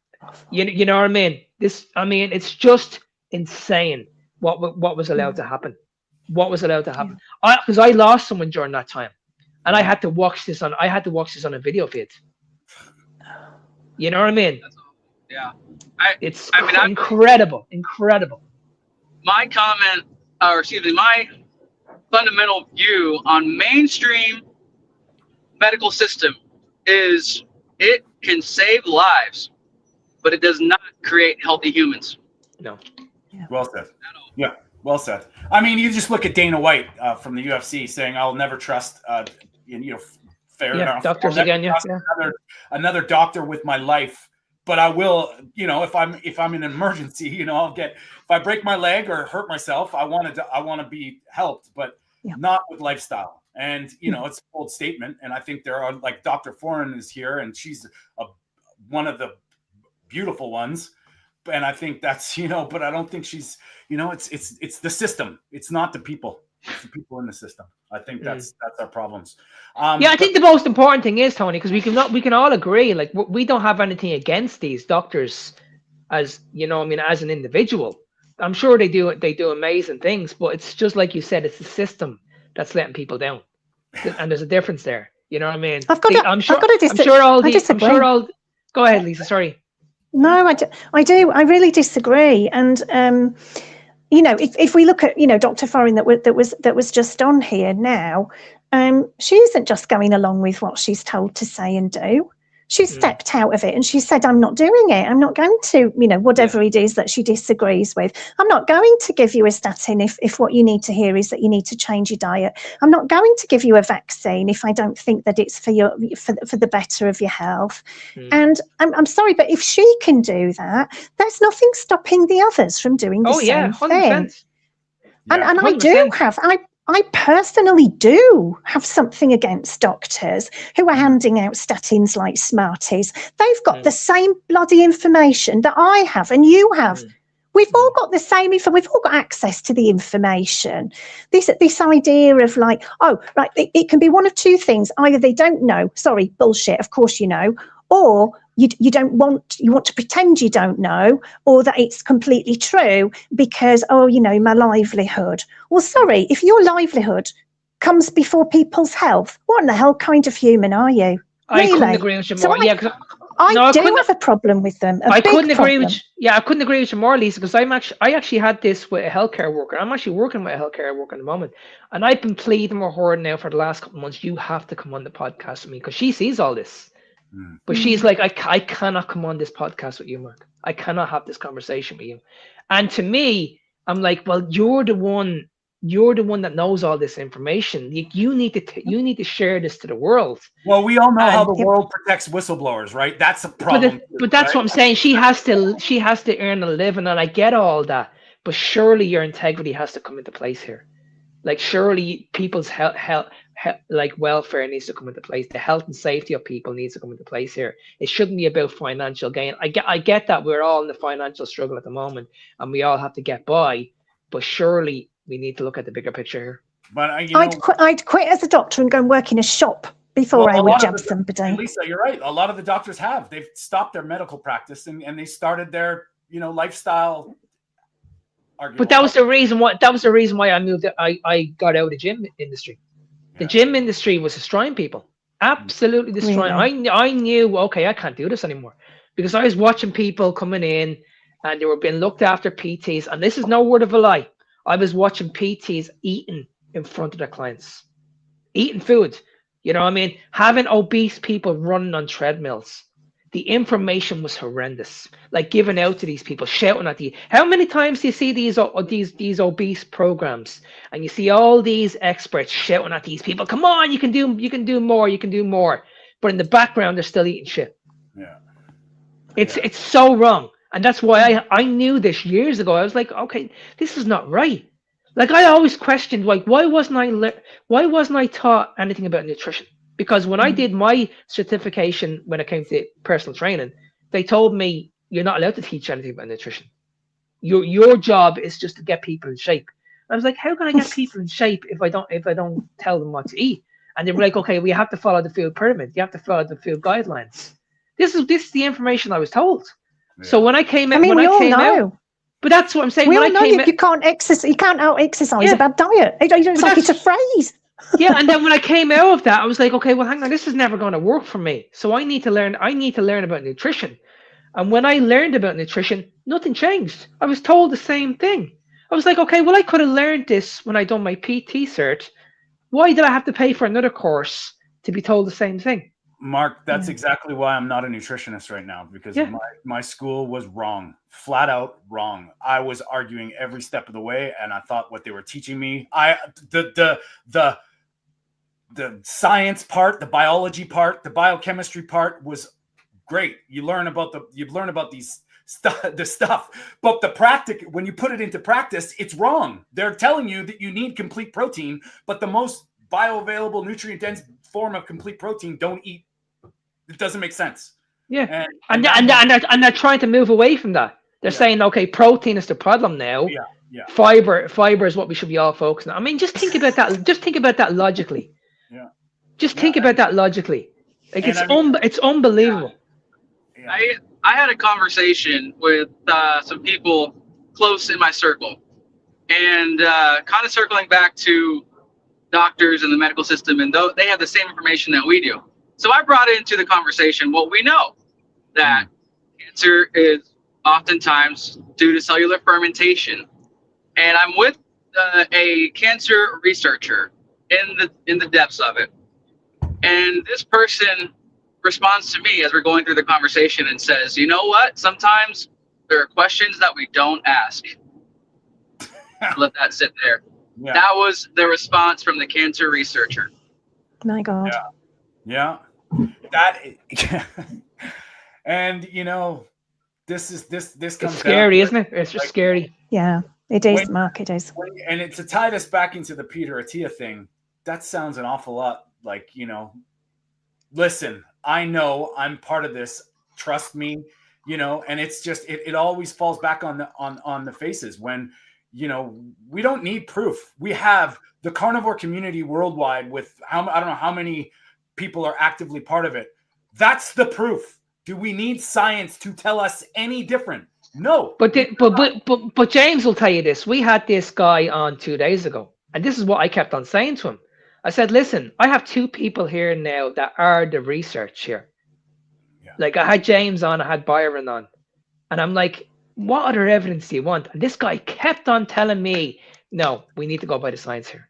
You know what I mean? It's just insane what was allowed to happen. What was allowed to happen? Because I lost someone during that time, and I had to watch this on a video feed. You know what I mean? Yeah. It's incredible. My comment, my fundamental view on mainstream medical system is it can save lives, but it does not create healthy humans. No. Yeah. Well said. Yeah, well said. I mean, you just look at Dana White from the UFC saying, "I'll never trust, fair enough. Doctors again, another doctor with my life." But I will, if I'm in an emergency, I'll get, if I break my leg or hurt myself, I want to be helped, but not with lifestyle. And, it's a bold statement. And I think there are, like, Dr. Foran is here, and she's one of the beautiful ones. And I think that's, but I don't think she's, it's the system. It's not the people. It's the people in the system. I think that's our problems. I think the most important thing is, Tony, because we can all agree, like, we don't have anything against these doctors as an individual. I'm sure they do amazing things, but it's just like you said, it's the system that's letting people down, and there's a difference there. You know what I mean? Go ahead, Lisa. Sorry. No, I do. I really disagree, and if we look at Dr. Foran that was just on here now, she isn't just going along with what she's told to say and do. She stepped out of it and she said, I'm not doing it. I'm not going to, whatever it is that she disagrees with. I'm not going to give you a statin if what you need to hear is that you need to change your diet. I'm not going to give you a vaccine if I don't think that it's for the better of your health. And I'm sorry, but if she can do that, there's nothing stopping the others from doing the same 100%. thing. And I 100%. do have, I personally do have something against doctors who are handing out statins like Smarties. They've got the same bloody information that I have and you have. We've all got the same info. We've all got access to the information. This idea of like, oh, right, it can be one of two things. Either they don't know, sorry, bullshit, of course you know, or you want to pretend you don't know, or that it's completely true because, my livelihood. Well, sorry, if your livelihood comes before people's health, what in the hell kind of human are you? I couldn't Really? agree with you So more. I do have a problem with them. I couldn't agree with you. I couldn't agree with you more, Lisa, because I actually had this with a healthcare worker. I'm actually working with a healthcare worker at the moment, and I've been pleading with her now for the last couple of months. You have to come on the podcast with me because she sees all this. But she's like, I cannot come on this podcast with you, Mark. I cannot have this conversation with you. And to me, I'm like, well, you're the one that knows all this information. You need to share this to the world. Well, we all know how the world protects whistleblowers, right? That's a problem. But that's what I'm saying. She has to earn a living, and I get all that. But surely your integrity has to come into place here. Like surely people's health like welfare needs to come into place. The health and safety of people needs to come into place here. It shouldn't be about financial gain. I get that we're all in the financial struggle at the moment, and we all have to get by. But surely we need to look at the bigger picture here. But I'd quit as a doctor and go and work in a shop before I would jab somebody. Lisa, you're right. A lot of the doctors they've stopped their medical practice and they started their lifestyle. But that was the reason why I moved. I got out of the gym industry. The gym industry was destroying people, absolutely destroying. Really? I knew, okay, I can't do this anymore because I was watching people coming in and they were being looked after PTs, and this is no word of a lie. I was watching PTs eating in front of their clients, eating food. You know what I mean? Having obese people running on treadmills. The information was horrendous. Like giving out to these people, shouting at you. How many times do you see these obese programs, and you see all these experts shouting at these people? Come on, you can do more. But in the background, they're still eating shit. Yeah. It's so wrong, and that's why I knew this years ago. I was like, okay, this is not right. Like I always questioned, like why wasn't I taught anything about nutrition? Because when I did my certification, when it came to personal training, they told me you're not allowed to teach anything about nutrition. Your job is just to get people in shape. I was like, how can I get people in shape if I don't tell them what to eat? And they were like, okay, we have to follow the food pyramid. You have to follow the food guidelines. This is the information I was told. Yeah. So when I came out, but that's what I'm saying. We all know you can't exercise. You can't out exercise a bad diet. It's like it's a phrase. Yeah, and then when I came out of that, I was like, okay, well, hang on, this is never going to work for me. So I need to learn about nutrition. And when I learned about nutrition, nothing changed. I was told the same thing. I was like, okay, well, I could have learned this when I done my PT cert. Why did I have to pay for another course to be told the same thing? Mark, that's exactly why I'm not a nutritionist right now, because my school was wrong, flat out wrong. I was arguing every step of the way, and I thought what they were teaching me, the science part, the biology part, the biochemistry part was great. You learn about these stuff, but when you put it into practice, it's wrong. They're telling you that you need complete protein, but the most bioavailable nutrient dense form of complete protein, don't eat. It doesn't make sense. Yeah, and they're trying to move away from that. They're saying, okay, protein is the problem now. Yeah. Fiber is what we should be all focusing on. I mean, just think about that. Just think about that logically. Yeah. Just think about that logically. Like it's unbelievable. Yeah. I had a conversation with some people close in my circle, and kind of circling back to doctors and the medical system, and they have the same information that we do. So I brought into the conversation what we know, that cancer is oftentimes due to cellular fermentation. And I'm with a cancer researcher in the depths of it. And this person responds to me as we're going through the conversation and says, you know what? Sometimes there are questions that we don't ask. Let that sit there. Yeah. That was the response from the cancer researcher. My God. Yeah. That, and you know, this comes It's scary, down, isn't it? It's just like, scary. Yeah, it is, Mark. It is. And to tie this back into the Peter Attia thing, that sounds an awful lot like, you know, listen, I know I'm part of this. Trust me, you know, and it's just it always falls back on the faces when, you know, we don't need proof. We have the carnivore community worldwide with I don't know how many people are actively part of it. That's the proof. Do we need science to tell us any different? No. But James will tell you this. We had this guy on 2 days ago, and this is what I kept on saying to him. I said, listen, I have two people here now that are the research here. Yeah. Like I had James on, I had Byron on, and I'm like, what other evidence do you want? And this guy kept on telling me, no, we need to go by the science here.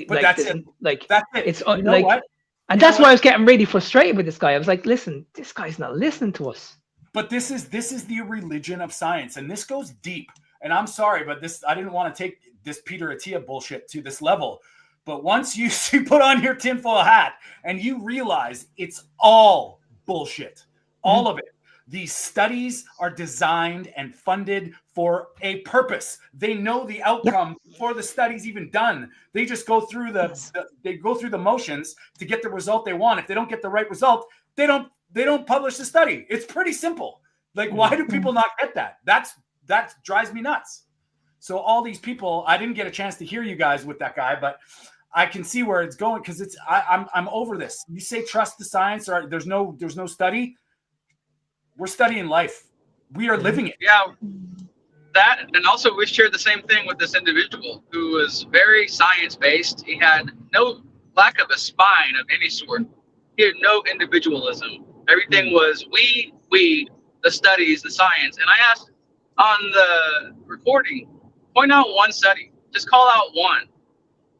But that's it. Like that's it. It's you know like, what? And that's why I was getting really frustrated with this guy. I was like, listen, this guy's not listening to us. But this is the religion of science, and this goes deep. And I'm sorry, but I didn't want to take this Peter Attia bullshit to this level. But once you put on your tinfoil hat and you realize it's all bullshit, all of it. These studies are designed and funded for a purpose. They know the outcome before the study's even done. They just go through the motions to get the result they want. If they don't get the right result, they don't publish the study. It's pretty simple. Like, why do people not get that? That drives me nuts. So all these people, I didn't get a chance to hear you guys with that guy, but I can see where it's going because I'm over this. You say trust the science, or there's no study. We're studying life. We are living it. Yeah. That, and also we shared the same thing with this individual who was very science-based. He had no lack of a spine of any sort. He had no individualism. Everything was we, the studies, the science. And I asked on the recording, point out one study. Just call out one.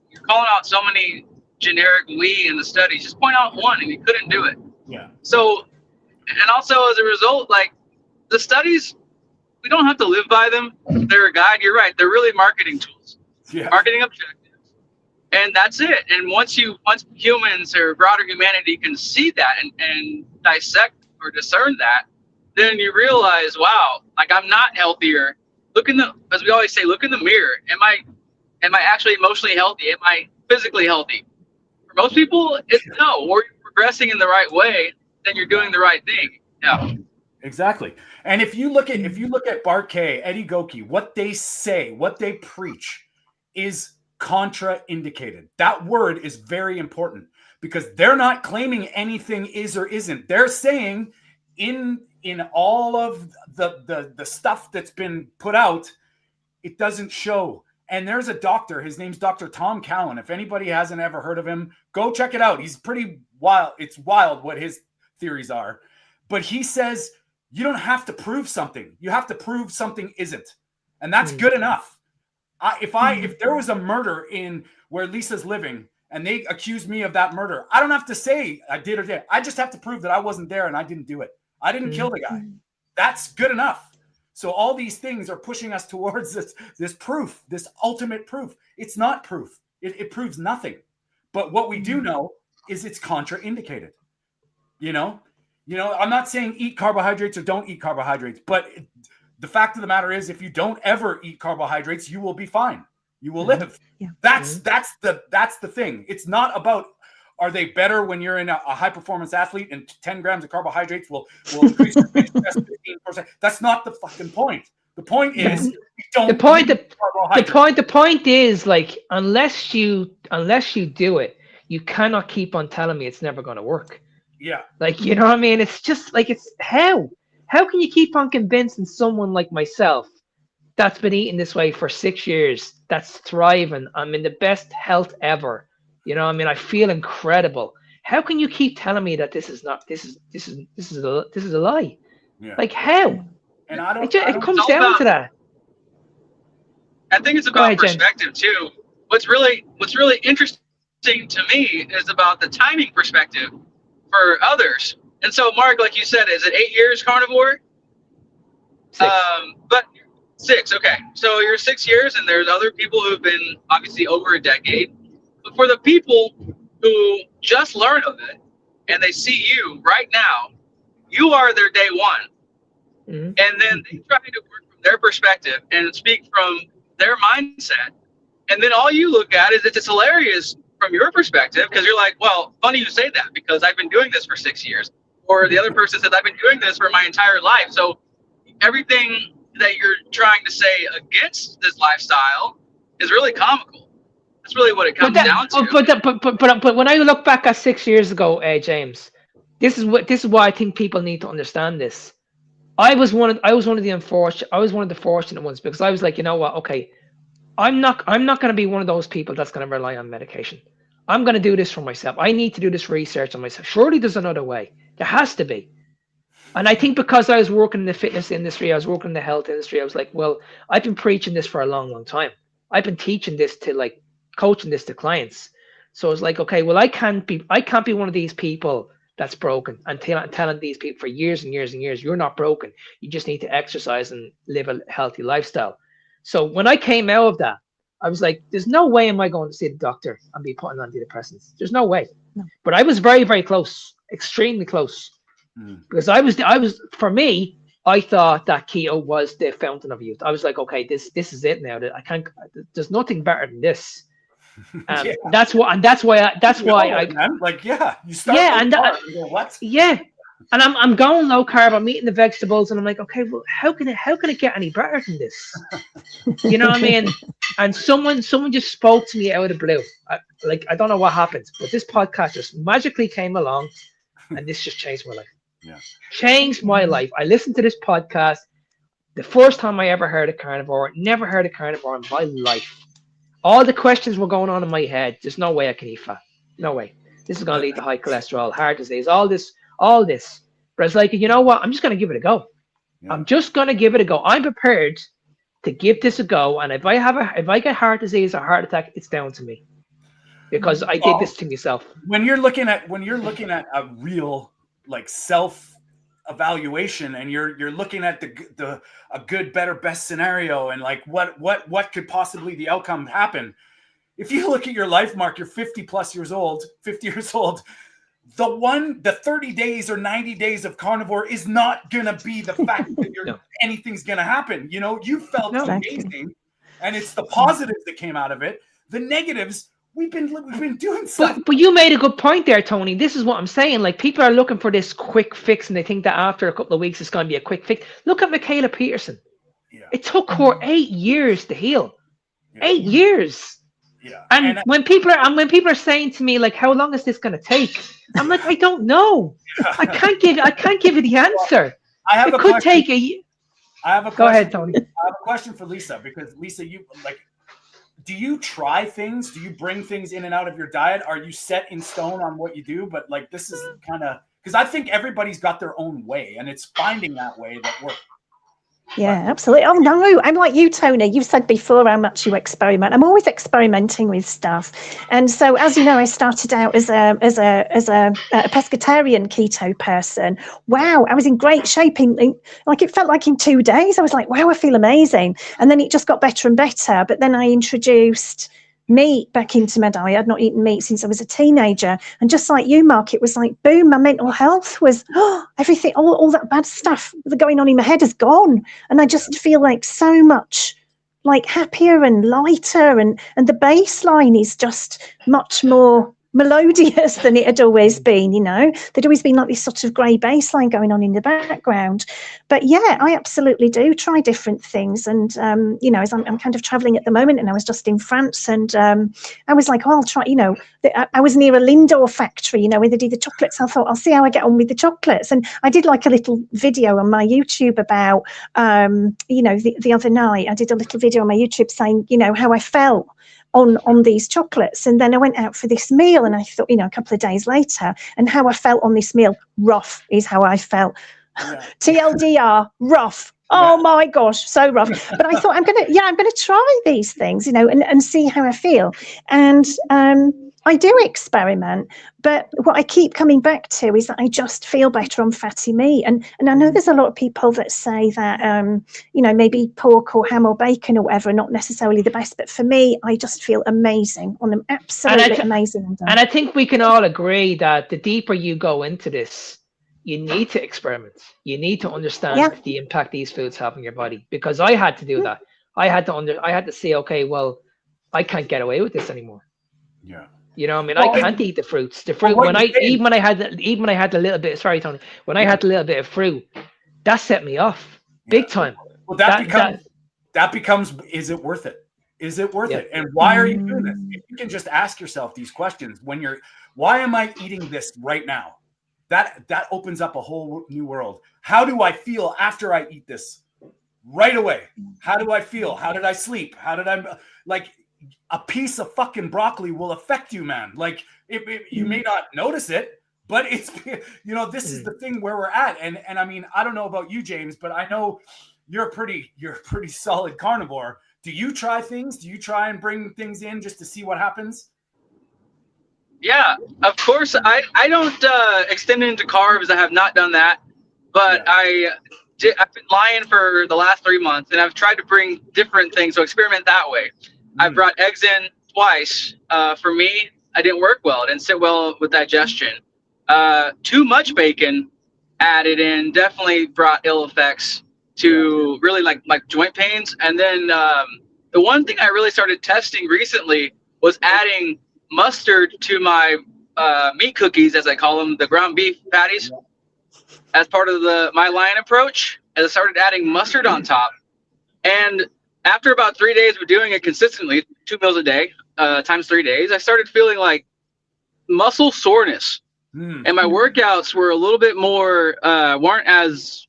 You're calling out so many generic we in the studies. Just point out one, and he couldn't do it. Yeah. So, and also as a result, like the studies, we don't have to live by them. They're a guide. You're right. They're really marketing tools, marketing objectives, and that's it. And once humans or broader humanity can see that and dissect or discern that, then you realize, wow, like I'm not healthier. As we always say, look in the mirror. Am I actually emotionally healthy? Am I physically healthy? For most people, it's no. Or you're progressing in the right way, then you're doing the right thing. Yeah. Exactly. And if you look at Bart K, Eddie Goki, what they say, what they preach is contraindicated. That word is very important because they're not claiming anything is or isn't. They're saying in all of the stuff that's been put out, it doesn't show. And there's a doctor, his name's Dr. Tom Cowan. If anybody hasn't ever heard of him, go check it out. He's pretty wild. It's wild what his theories are. But he says you don't have to prove something. You have to prove something isn't. And that's good enough. If there was a murder in where Lisa's living and they accuse me of that murder, I don't have to say I did or did. I just have to prove that I wasn't there and I didn't do it. I didn't kill the guy. That's good enough. So all these things are pushing us towards this proof, this ultimate proof. It's not proof. It proves nothing. But what we do know is it's contraindicated. You know, I'm not saying eat carbohydrates or don't eat carbohydrates, but the fact of the matter is, if you don't ever eat carbohydrates, you will be fine. You will live. Yeah. That's the thing. It's not about, are they better when you're in a high performance athlete and 10 grams of carbohydrates will increase your bench press 15%. That's not the fucking point. The point is, the point is, like, unless you do it, you cannot keep on telling me it's never going to work. Yeah. Like, you know what I mean? It's just like, it's how can you keep on convincing someone like myself that's been eating this way for 6 years, that's thriving, I'm in the best health ever. You know what I mean? I feel incredible. How can you keep telling me that this is a lie? Yeah. Like, how? And it comes down to that. I think it's about perspective too. What's really interesting to me is about the timing perspective for others. And so, Mark, like you said, is it 8 years carnivore? 6. But 6, okay. So you're 6 years, and there's other people who've been obviously over a decade. But for the people who just learn of it and they see you right now, you are their day one. Mm-hmm. And then they try to work from their perspective and speak from their mindset. And then all you look at is it's hilarious from your perspective because you're like, well, funny you say that because I've been doing this for 6 years. Or the other person says, I've been doing this for my entire life. So everything that you're trying to say against this lifestyle is really comical. That's really what it comes down to. But when I look back at 6 years ago, James, this is why I think people need to understand this. I was one of the fortunate ones because I was like, you know what? Okay, I'm not going to be one of those people that's going to rely on medication. I'm going to do this for myself. I need to do this research on myself. Surely there's another way. There has to be. And I think because I was working in the fitness industry, I was working in the health industry, I was like, well, I've been preaching this for a long, long time. I've been teaching this to like coaching this to clients. So it's like, okay, well, I can't be one of these people that's broken and telling these people for years and years and years, you're not broken. You just need to exercise and live a healthy lifestyle. So when I came out of that, I was like, there's no way am I going to see the doctor and be putting on antidepressants. There's no way. No. But I was very, very close, extremely close. Because I was for me, I thought that keto was the fountain of youth. I was like, okay, this is it now. That I can't. There's nothing better than this. Yeah. That's why I like, yeah, you start. Yeah, and you go, what? Yeah, and I'm going low carb. I'm eating the vegetables, and I'm like, okay, well, how can it get any better than this? You know what I mean? And someone just spoke to me out of the blue. I don't know what happened, but this podcast just magically came along, and this just changed my life. Yeah. Changed my life. I listened to this podcast. The first time I ever heard of carnivore, never heard of carnivore in my life. All the questions were going on in my head. There's no way I can eat fat. No way. This is going to lead to high cholesterol, heart disease, all this. But it's like, you know what? I'm just going to give it a go. Yeah. I'm just going to give it a go. I'm prepared to give this a go. And if I get heart disease or heart attack, it's down to me because I did this to myself. When you're looking at a real like self evaluation and you're looking at a good, better, best scenario and like what could possibly the outcome happen. If you look at your life, Mark, you're 50 years old, the 30 days or 90 days of carnivore is not going to be the fact that anything's going to happen. You know, you felt amazing and it's the positives that came out of it. The negatives, we've been doing stuff. But you made a good point there, Tony. This is what I'm saying. Like, people are looking for this quick fix, and they think that after a couple of weeks, it's going to be a quick fix. Look at Michaela Peterson. Yeah. It took her 8 years to heal. Yeah. 8 years. Yeah. And when people are saying to me, like, how long is this going to take? I'm like, I don't know. I can't give you the answer. I have Go ahead, Tony. I have a question for Lisa, because Lisa, you like. Do you try things? Do you bring things in and out of your diet? Are you set in stone on what you do? But like, this is kind of, because I think everybody's got their own way, and it's finding that way that works. Yeah, absolutely. Oh no, I'm like you, Tony. You've said before how much you experiment. I'm always experimenting with stuff, and so as you know, I started out as a pescatarian keto person. Wow, I was in great shape. It felt like in 2 days, I was like, wow, I feel amazing. And then it just got better and better. But then I introduced meat back into my diet. I'd not eaten meat since I was a teenager, and just like you, Mark, it was like boom, my mental health was everything, all that bad stuff going on in my head is gone, and I just feel like so much like happier and lighter, and the baseline is just much more melodious than it had always been. You know, there'd always been like this sort of grey baseline going on in the background. But yeah, I absolutely do try different things. And you know, as I'm kind of traveling at the moment, and I was just in France, and I was like, oh, I'll try, you know, I was near a Lindor factory, you know, where they do the chocolates. I thought, I'll see how I get on with the chocolates. And I did like a little video on my YouTube about you know, the other night I did a little video on my YouTube saying, you know, how I felt on these chocolates. And then I went out for this meal, and I thought, you know, a couple of days later, and how I felt on this meal, rough is how I felt. Yeah. TLDR, rough. Oh my gosh, so rough. But I thought I'm gonna try these things, you know, and see how I feel. And I do experiment, but what I keep coming back to is that I just feel better on fatty meat. And I know there's a lot of people that say that, maybe pork or ham or bacon or whatever are not necessarily the best. But for me, I just feel amazing on them. Absolutely amazing on them. And I think we can all agree that the deeper you go into this, you need to experiment. You need to understand the impact these foods have on your body. Because I had to do that. I had to say, okay, well, I can't get away with this anymore. Yeah. You know, I mean, I can't eat the fruits. The fruit even when I had a little bit. Sorry, Tony. When I had a little bit of fruit, that set me off big time. Well, that becomes. Is it worth it? Is it worth it? And why are you doing this? If you can just ask yourself these questions why am I eating this right now? That opens up a whole new world. How do I feel after I eat this? Right away. How do I feel? How did I sleep? How did I a piece of fucking broccoli will affect you, man. Like you may not notice it, but it's, this is the thing where we're at. And I mean, I don't know about you, James, but I know you're a pretty solid carnivore. Do you try things? Do you try and bring things in just to see what happens? Yeah, of course. I don't extend it into carbs. I have not done that, but I've been lying for the last 3 months, and I've tried to bring different things, so experiment that way. I brought eggs in twice. For me, I didn't work well. It didn't sit well with digestion. Too much bacon added in definitely brought ill effects to really like joint pains. And then the one thing I really started testing recently was adding mustard to my meat cookies, as I call them, the ground beef patties, as part of my lion approach. And I started adding mustard on top. And after about 3 days of doing it consistently, 2 meals a day, times 3 days, I started feeling like muscle soreness. And my workouts were a little bit more, weren't as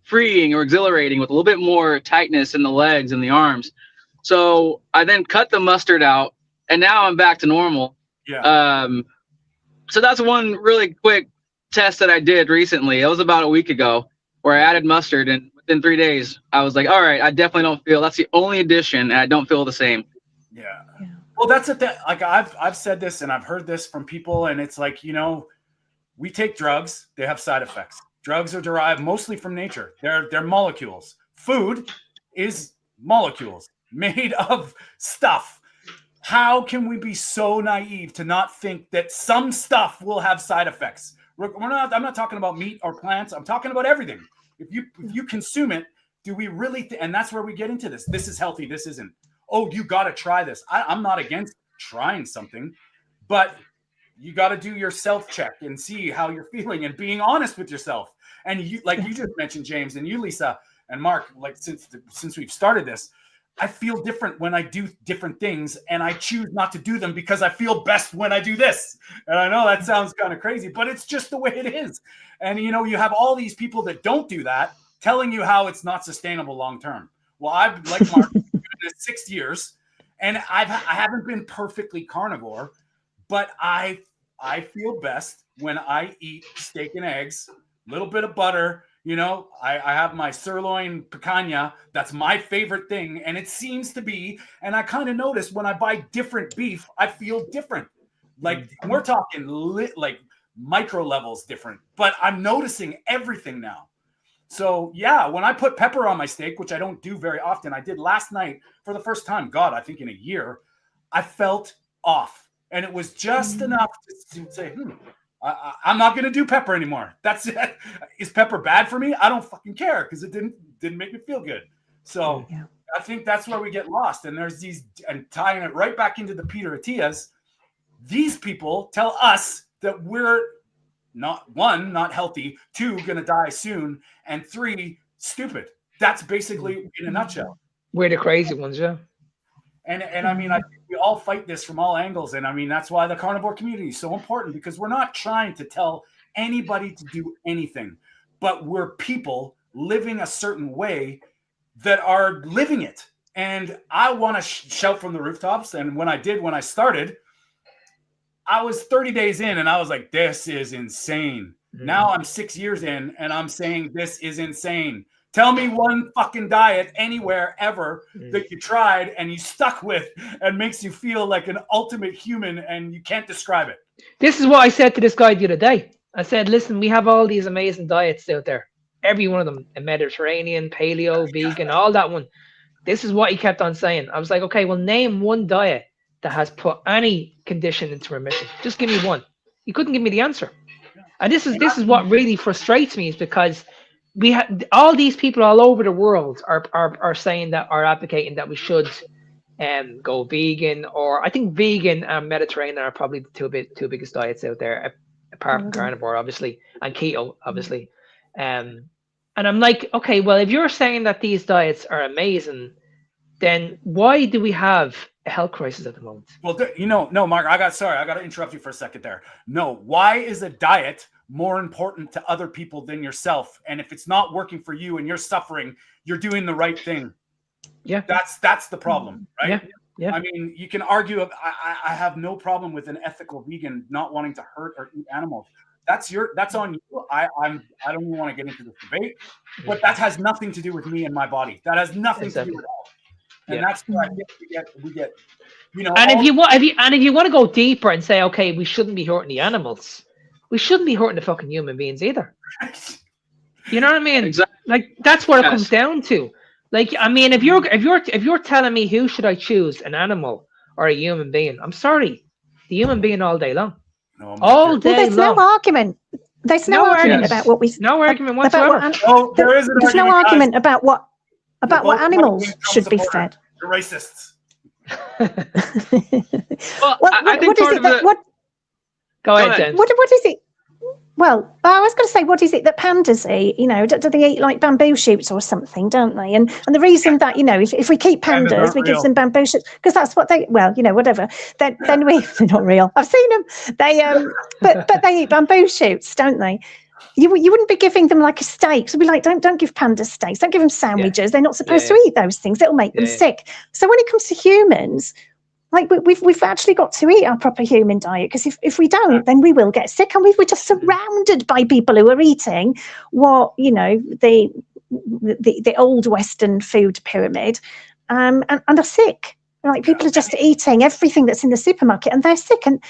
freeing or exhilarating, with a little bit more tightness in the legs and the arms. So I then cut the mustard out, and now I'm back to normal. Yeah. So that's one really quick test that I did recently. It was about a week ago, where I added mustard, and within 3 days, I was like, all right, I definitely don't feel, that's the only addition, and I don't feel the same. Yeah. Well, that's it. Like I've said this, and I've heard this from people, and it's like, we take drugs, they have side effects. Drugs are derived mostly from nature. They're molecules. Food is molecules made of stuff. How can we be so naive to not think that some stuff will have side effects? I'm not talking about meat or plants. I'm talking about everything. If you consume it, do we really? And that's where we get into this. This is healthy. This isn't. Oh, you got to try this. I'm not against trying something, but you got to do your self check and see how you're feeling and being honest with yourself. And you, like you just mentioned, James, and you, Lisa, and Mark, like since we've started this, I feel different when I do different things, and I choose not to do them because I feel best when I do this. And I know that sounds kind of crazy, but it's just the way it is. And, you have all these people that don't do that telling you how it's not sustainable long-term. Well, I've, like Mark, been doing this 6 years, and I haven't been perfectly carnivore, but I feel best when I eat steak and eggs, a little bit of butter. I have my sirloin picanha. That's my favorite thing. And it seems to be, and I kind of notice when I buy different beef, I feel different. Like we're talking like micro levels different, but I'm noticing everything now. So yeah, when I put pepper on my steak, which I don't do very often, I did last night for the first time, God, I think in a year, I felt off. And it was just enough to say, I'm not going to do pepper anymore. That's it. Is pepper bad for me? I don't fucking care, because it didn't make me feel good. So I think that's where we get lost. And there's these, and tying it right back into the Peter Attias, these people tell us that we're not healthy, 2, going to die soon, and 3, stupid. That's basically in a nutshell. We're the crazy ones, yeah. And I mean, I think we all fight this from all angles. And I mean, that's why the carnivore community is so important, because we're not trying to tell anybody to do anything, but we're people living a certain way that are living it. And I want to shout from the rooftops. And when I started, I was 30 days in and I was like, this is insane. Now I'm 6 years in and I'm saying this is insane. Tell me one fucking diet anywhere ever that you tried and you stuck with and makes you feel like an ultimate human and you can't describe it. This is what I said to this guy the other day. I said, listen, we have all these amazing diets out there. Every one of them, a Mediterranean, paleo, vegan, all that one. This is what he kept on saying. I was like, okay, well, name one diet that has put any condition into remission. Just give me one. He couldn't give me the answer. And this is what really frustrates me, is because we have all these people all over the world are saying that, are advocating that we should go vegan, or I think vegan and Mediterranean are probably the two biggest diets out there, apart from carnivore, obviously, and keto, obviously. And I'm like, okay, well, if you're saying that these diets are amazing, then why do we have a health crisis at the moment? Well, no, Mark, I got to interrupt you for a second there. No, why is a diet more important to other people than yourself? And if it's not working for you and you're suffering, you're doing the right thing. Yeah, that's the problem, right? Yeah. I mean, you can argue. I have no problem with an ethical vegan not wanting to hurt or eat animals. That's on you. I don't even want to get into this debate, but that has nothing to do with me and my body. That has nothing to do with health. And that's where we get. And if you want to go deeper and say, okay, we shouldn't be hurting the animals, we shouldn't be hurting the fucking human beings either. You know what I mean? Exactly. Like, that's what it comes down to. Like, I mean, if you're telling me who should I choose, an animal or a human being, I'm sorry, the human being all day long. All day there's long. no argument. There's no argument about what we. No argument whatsoever. There is an there's no argument about what animals should be fed. You're racists. Well, I think part of it. Go ahead, James. What is it? Well, I was going to say, what is it that pandas eat? Do they eat like bamboo shoots or something, don't they? And the reason that, if we keep pandas, we give them bamboo shoots, because that's what they, whatever. Then they're not real. I've seen them. They but they eat bamboo shoots, don't they? You wouldn't be giving them like a steak. So be like, don't give pandas steaks. Don't give them sandwiches. They're not supposed to eat those things. It'll make them sick. So when it comes to humans, like we've actually got to eat our proper human diet, because if we don't, then we will get sick, and we're just surrounded by people who are eating what the old Western food pyramid, and are sick. Like, people are just eating everything that's in the supermarket, and they're sick, and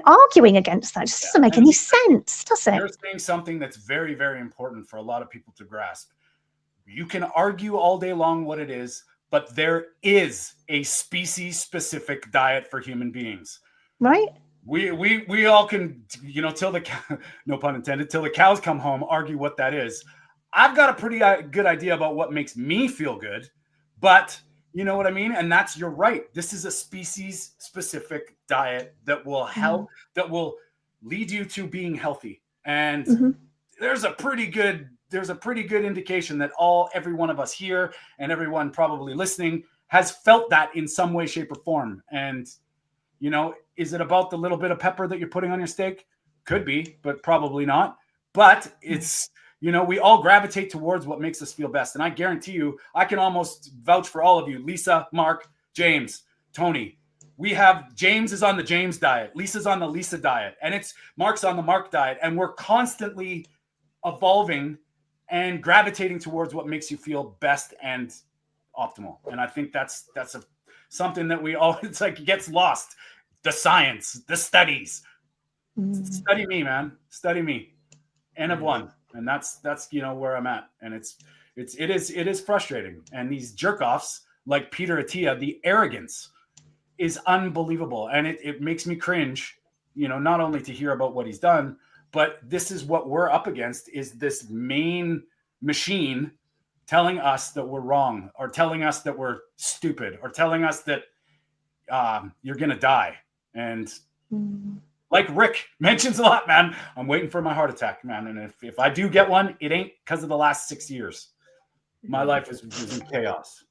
arguing against that just doesn't make any sense, does it? You're saying something that's very, very important for a lot of people to grasp. You can argue all day long what it is, but there is a species-specific diet for human beings. Right. We all can, till the no pun intended, till the cows come home, argue what that is. I've got a pretty good idea about what makes me feel good, but you know what I mean? And you're right. This is a species-specific diet that will help, that will lead you to being healthy. And there's a pretty good indication that every one of us here and everyone probably listening has felt that in some way, shape, or form. And, is it about the little bit of pepper that you're putting on your steak? Could be, but probably not. But it's, we all gravitate towards what makes us feel best. And I guarantee you, I can almost vouch for all of you, Lisa, Mark, James, Tony. James is on the James diet. Lisa's on the Lisa diet. And Mark's on the Mark diet. And we're constantly evolving and gravitating towards what makes you feel best and optimal. And I think that's something that it's like, it gets lost. The science, the studies. Study me, man. Study me. N of one. And that's where I'm at. And it is frustrating. And these jerk-offs like Peter Attia, the arrogance is unbelievable. And it makes me cringe, not only to hear about what he's done, but this is what we're up against, is this main machine telling us that we're wrong, or telling us that we're stupid, or telling us that you're going to die. And like Rick mentions a lot, man, I'm waiting for my heart attack, man. And if I do get one, it ain't because of the last 6 years. My life is in chaos.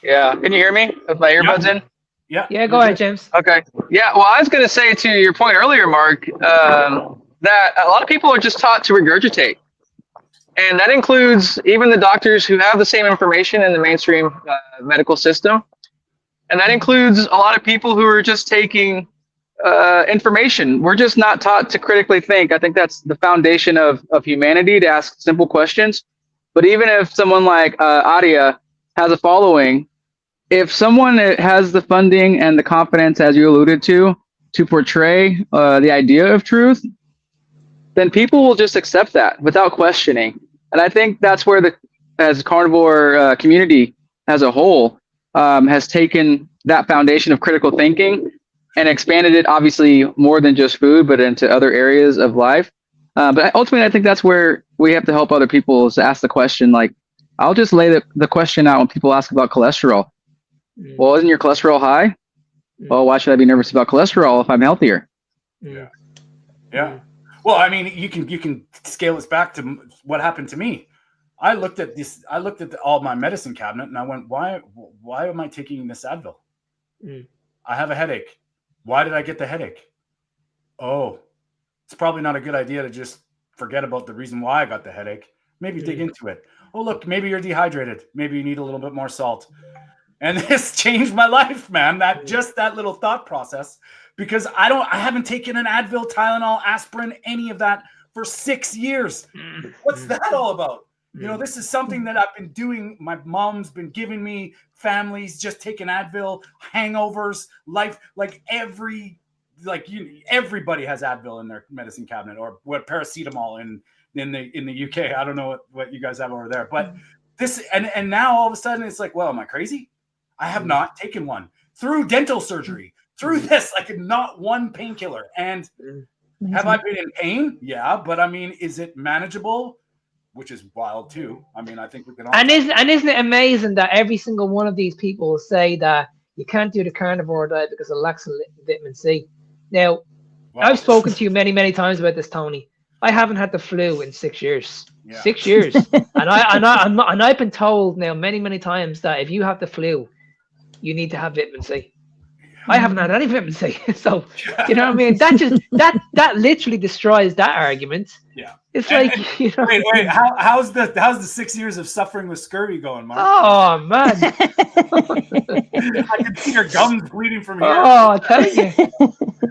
Yeah. Can you hear me with my earbuds in? Yeah. Yeah, go ahead, James. Okay. Yeah. Well, I was going to say, to your point earlier, Mark, that a lot of people are just taught to regurgitate. And that includes even the doctors who have the same information in the mainstream medical system. And that includes a lot of people who are just taking information. We're just not taught to critically think. I think that's the foundation of humanity, to ask simple questions. But even if someone like Adia has a following, if someone has the funding and the confidence, as you alluded to portray the idea of truth, then people will just accept that without questioning. And I think that's where as carnivore community as a whole has taken that foundation of critical thinking and expanded it, obviously more than just food, but into other areas of life. But ultimately, I think that's where we have to help other people, is to ask the question. Like, I'll just lay the question out when people ask about cholesterol. Well, isn't your cholesterol high? Well, why should I be nervous about cholesterol if I'm healthier? Yeah. Well, I mean, you can scale this back to what happened to me. I looked at all my medicine cabinet and I went, why am I taking this Advil? I have a headache. Why did I get the headache? Oh, it's probably not a good idea to just forget about the reason why I got the headache. Maybe dig into it. Oh, look, maybe you're dehydrated. Maybe you need a little bit more salt. And this changed my life, man. That little thought process, because I haven't taken an Advil, Tylenol, aspirin, any of that for 6 years. What's that all about? You know, this is something that I've been doing. My mom's been giving me, families just taking Advil, hangovers, life, like everybody has Advil in their medicine cabinet, or what, paracetamol in the UK. I don't know what you guys have over there, but this, and now all of a sudden it's like, well, am I crazy? I have not taken one through dental surgery, through this, like not one painkiller. And have I been in pain? Yeah, but I mean, is it manageable? Which is wild too. I mean, I think we can all. And isn't it amazing that every single one of these people say that you can't do the carnivore diet because it lacks vitamin C? Now, I've spoken to you many, many times about this, Tony. I haven't had the flu in 6 years. Yeah. 6 years, and I've been told now many, many times that if you have the flu, you need to have vitamin C. I haven't had any vitamin C, so you know what I mean. That literally destroys that argument. Yeah, it's like, you know. Wait, how's the 6 years of suffering with scurvy going, Mark? Oh man, I can see your gums bleeding from here. Oh, I'm telling you.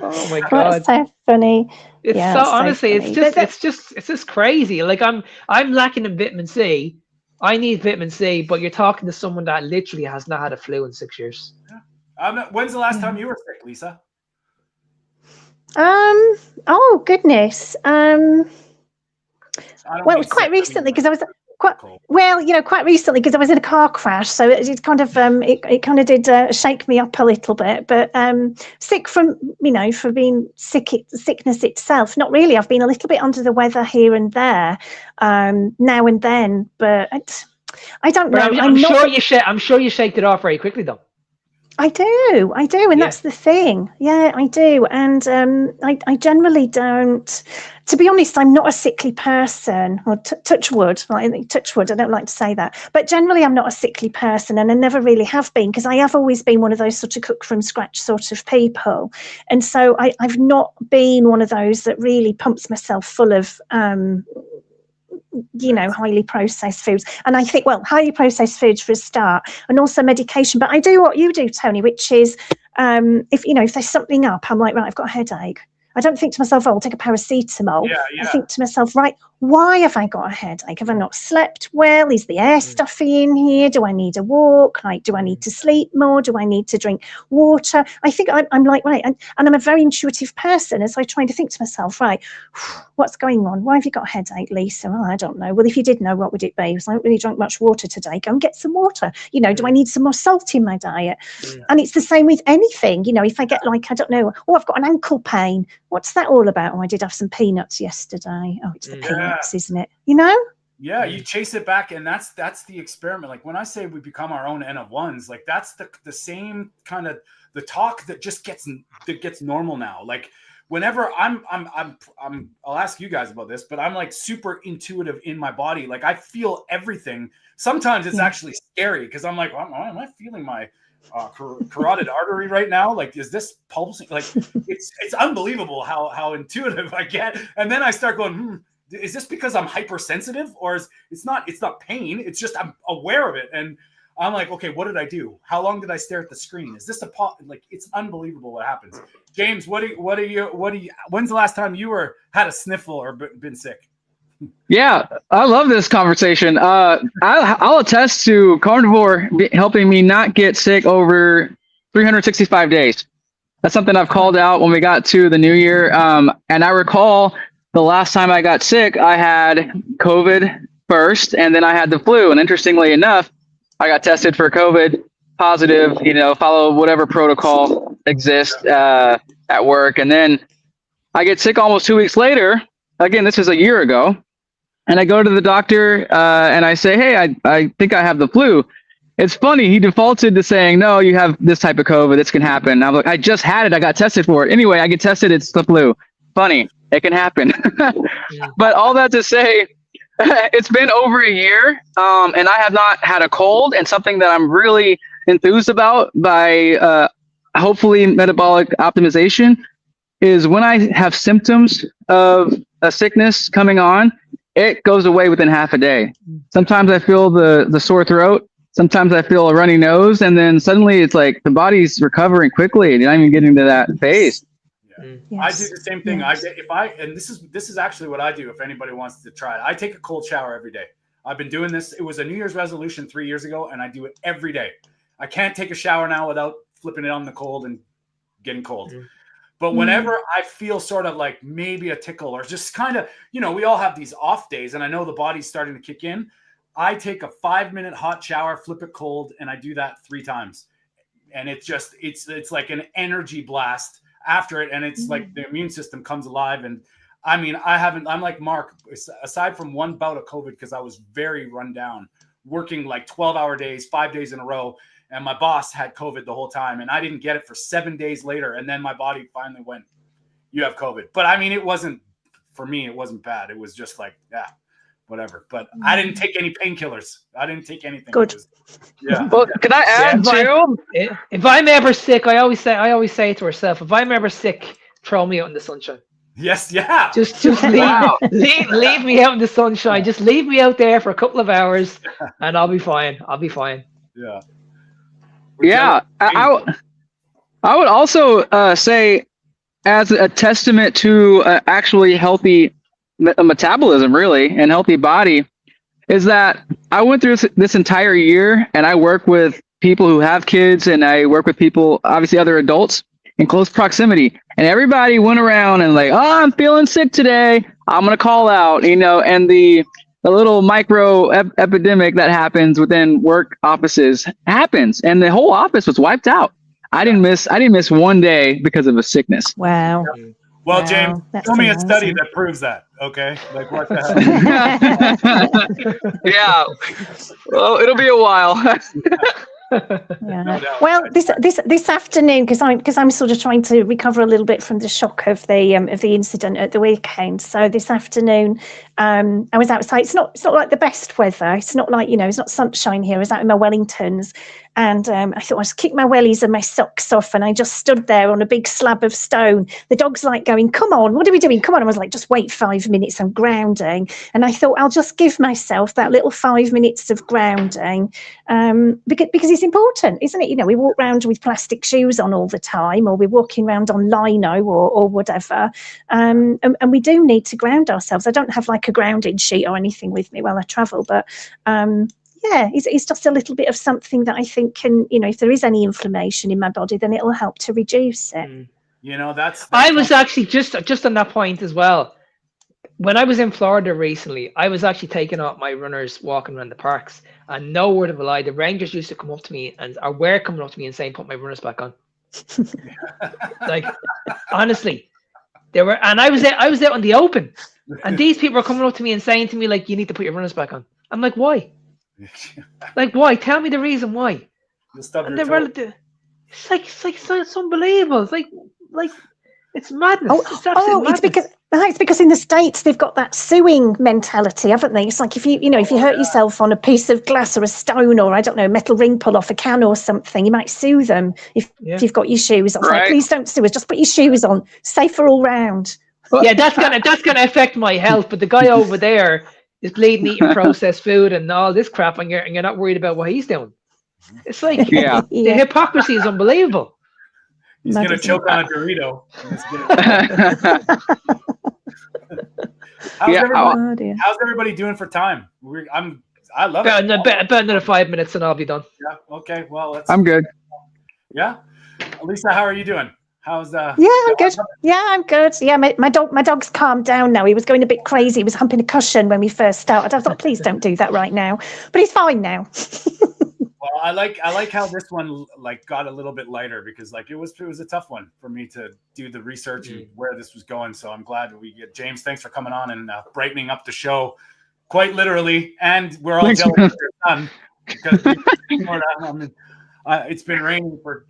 Oh my god, that's so funny. It's yeah, so honestly, funny. it's just crazy. Like I'm lacking in vitamin C. I need vitamin C, but you're talking to someone that literally has not had a flu in 6 years. When's the last time you were sick, Lisa? Oh goodness. Well, it was quite recently because I was quite recently because I was in a car crash, so it kind of it kind of did shake me up a little bit. But sick from for being sickness itself, not really. I've been a little bit under the weather here and there, now and then, but I don't know. I'm sure you shaked it off very quickly though. I do, and that's the thing. Yeah, I do, and I generally don't. To be honest, I'm not a sickly person. Or touch wood, touch wood. I don't like to say that, but generally, I'm not a sickly person, and I never really have been, because I have always been one of those sort of cook from scratch sort of people, and so I've not been one of those that really pumps myself full of highly processed foods. And I think, well, highly processed foods for a start, and also medication. But I do what you do, Tony, which is if there's something up, I'm like, right, I've got a headache. I don't think to myself, oh, I'll take a paracetamol. I think to myself, right, why have I got a headache? Have I not slept well? Is the air stuffy in here? Do I need a walk? Do I need to sleep more? Do I need to drink water? I think I'm like, right, and I'm a very intuitive person, as I try to think to myself, right, what's going on? Why have you got a headache, Lisa? Oh, I don't know. Well, if you did know, what would it be? Because I haven't really drunk much water today. Go and get some water. Do I need some more salt in my diet? And it's the same with anything. If I get like, I don't know, I've got an ankle pain. What's that all about? Oh, I did have some peanuts yesterday. Oh, it's the peanuts, isn't it? Yeah, you chase it back, and that's the experiment. Like when I say we become our own N of ones, like that's the same kind of the talk that just gets normal now. Like whenever I'll ask you guys about this, but I'm like super intuitive in my body. Like I feel everything. Sometimes it's actually scary because I'm like, am I feeling my carotid artery right now? Like, is this pulsing? Like it's unbelievable how intuitive I get. And then I start going, is this because I'm hypersensitive, or it's not pain? It's just I'm aware of it. And I'm like, okay, what did I do? How long did I stare at the screen? Is this like, it's unbelievable what happens. James, what are you, when's the last time you had a sniffle or been sick? Yeah, I love this conversation. I'll attest to Carnivore helping me not get sick over 365 days. That's something I've called out when we got to the new year. And I recall the last time I got sick, I had COVID first, and then I had the flu. And interestingly enough, I got tested for COVID positive, follow whatever protocol exists at work. And then I get sick almost 2 weeks later. Again, this is a year ago. And I go to the doctor and I say, hey, I think I have the flu. It's funny. He defaulted to saying, no, you have this type of COVID. This can happen. And I'm like, I just had it. I got tested for it. Anyway, I get tested. It's the flu. Funny. It can happen. But all that to say, it's been over a year and I have not had a cold. And something that I'm really enthused about by hopefully metabolic optimization is when I have symptoms of a sickness coming on, it goes away within half a day. Sometimes I feel the sore throat. Sometimes I feel a runny nose, and then suddenly it's like the body's recovering quickly, and you're not even getting to that phase. Yes. I do the same thing. Yes. This is actually what I do. If anybody wants to try it, I take a cold shower every day. I've been doing this. It was a New Year's resolution 3 years ago, and I do it every day. I can't take a shower now without flipping it on the cold and getting cold. But whenever I feel sort of like maybe a tickle or just kind of, we all have these off days, and I know the body's starting to kick in. I take a 5-minute hot shower, flip it cold, and I do that 3 times. And it's like an energy blast after it. And it's like the immune system comes alive. And I mean, I'm like Mark, aside from one bout of COVID, because I was very run down, working like 12-hour days, 5 days in a row. And my boss had COVID the whole time. And I didn't get it for 7 days later. And then my body finally went, you have COVID. But I mean, for me, it wasn't bad. It was just like, whatever. But I didn't take any painkillers. I didn't take anything. Good. Well, can I add too? If I'm ever sick, I always say to herself, if I'm ever sick, throw me out in the sunshine. Yes, yeah. Just leave me out in the sunshine. Just leave me out there for a couple of hours, and I'll be fine. Yeah. Yeah. I would also say, as a testament to actually healthy metabolism, really, and healthy body, is that I went through this entire year, and I work with people who have kids, and I work with people, obviously other adults, in close proximity. And everybody went around and like, oh, I'm feeling sick today. I'm going to call out, and the little micro epidemic that happens within work offices happens. And the whole office was wiped out. I didn't miss one day because of a sickness. Wow. Well, James, show me a study that proves that. Okay. Like what the hell? Yeah. Well, it'll be a while. No well, this afternoon, because I'm sort of trying to recover a little bit from the shock of the incident at the weekend. So this afternoon, I was outside. It's not like the best weather. It's not like it's not sunshine here. I was out in my Wellingtons, and I thought I'd just kick my wellies and my socks off, and I just stood there on a big slab of stone. The dog's like going, "Come on, what are we doing? Come on!" I was like, "Just wait 5 minutes. I'm grounding," and I thought I'll just give myself that little 5 minutes of grounding, because it's important, isn't it? We walk around with plastic shoes on all the time, or we're walking around on lino or whatever, and we do need to ground ourselves. I don't have like a grounding sheet or anything with me while I travel, but it's just a little bit of something that I think can, if there is any inflammation in my body, then it'll help to reduce it. That's I was actually just on that point as well. When I was in Florida recently, I was actually taking out my runners walking around the parks, and no word of a lie, the rangers used to come up to me were coming up to me and saying, "Put my runners back on." Like, honestly, and I was out in the open, and these people were coming up to me and saying to me, like, "You need to put your runners back on." I'm like, "Why?" Like, why? Tell me the reason why. It's unbelievable. It's like it's madness. It's because in the States they've got that suing mentality, haven't they? It's like if you hurt yourself on a piece of glass or a stone or, I don't know, a metal ring pull off a can or something, you might sue them if you've got your shoes on. Right. Like, please don't sue us, just put your shoes on. Safer all round. Yeah, that's gonna affect my health. But the guy over there is bleeding, eating processed food and all this crap, and you're not worried about what he's doing. It's like the hypocrisy is unbelievable. He's going to choke on a Dorito. How's everybody doing for time? I love it. About another 5 minutes and I'll be done. Yeah. Okay. Well, I'm good. Yeah. Lisa, how are you doing? How's Yeah, I'm good. Yeah, I'm good. Yeah, my dog's calmed down now. He was going a bit crazy. He was humping a cushion when we first started. I thought, please don't do that right now. But he's fine now. Well, I like how this one got a little bit lighter because it was a tough one for me to do the research and where this was going. So I'm glad that we get James. Thanks for coming on and brightening up the show, quite literally. And we're all jealous of your son because it's been raining for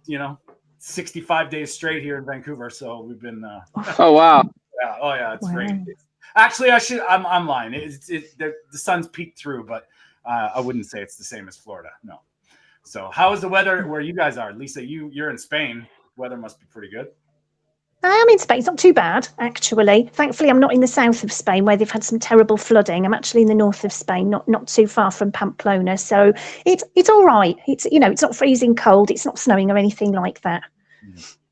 65 days straight here in Vancouver. So we've been. Oh wow. Yeah. Oh yeah. It's raining. Actually, I'm lying. The sun's peeked through, but I wouldn't say it's the same as Florida. No. So how is the weather where you guys are? Lisa, you're in Spain. Weather must be pretty good. I am in Spain. It's not too bad, actually. Thankfully, I'm not in the south of Spain where they've had some terrible flooding. I'm actually in the north of Spain, not too far from Pamplona. So it's all right. It's it's not freezing cold. It's not snowing or anything like that.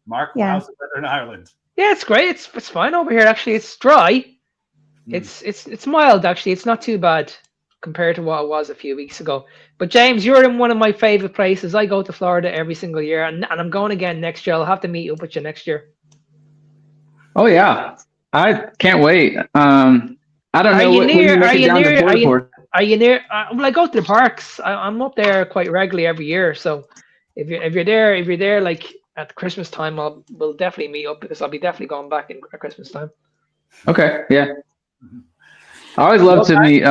Mark, how's the weather in Ireland? Yeah, it's great. It's fine over here. Actually, it's dry. It's mild. Actually, it's not too bad compared to what it was a few weeks ago. But James, you're in one of my favorite places. I go to Florida every single year, and I'm going again next year. I'll have to meet up with you next year. Oh yeah, I can't wait. I don't know when you're down the border for. Are you near? Well, I go to the parks. I'm up there quite regularly every year. So if you're there like at Christmas time, we'll definitely meet up because I'll be definitely going back at Christmas time. Okay, yeah. I always love to meet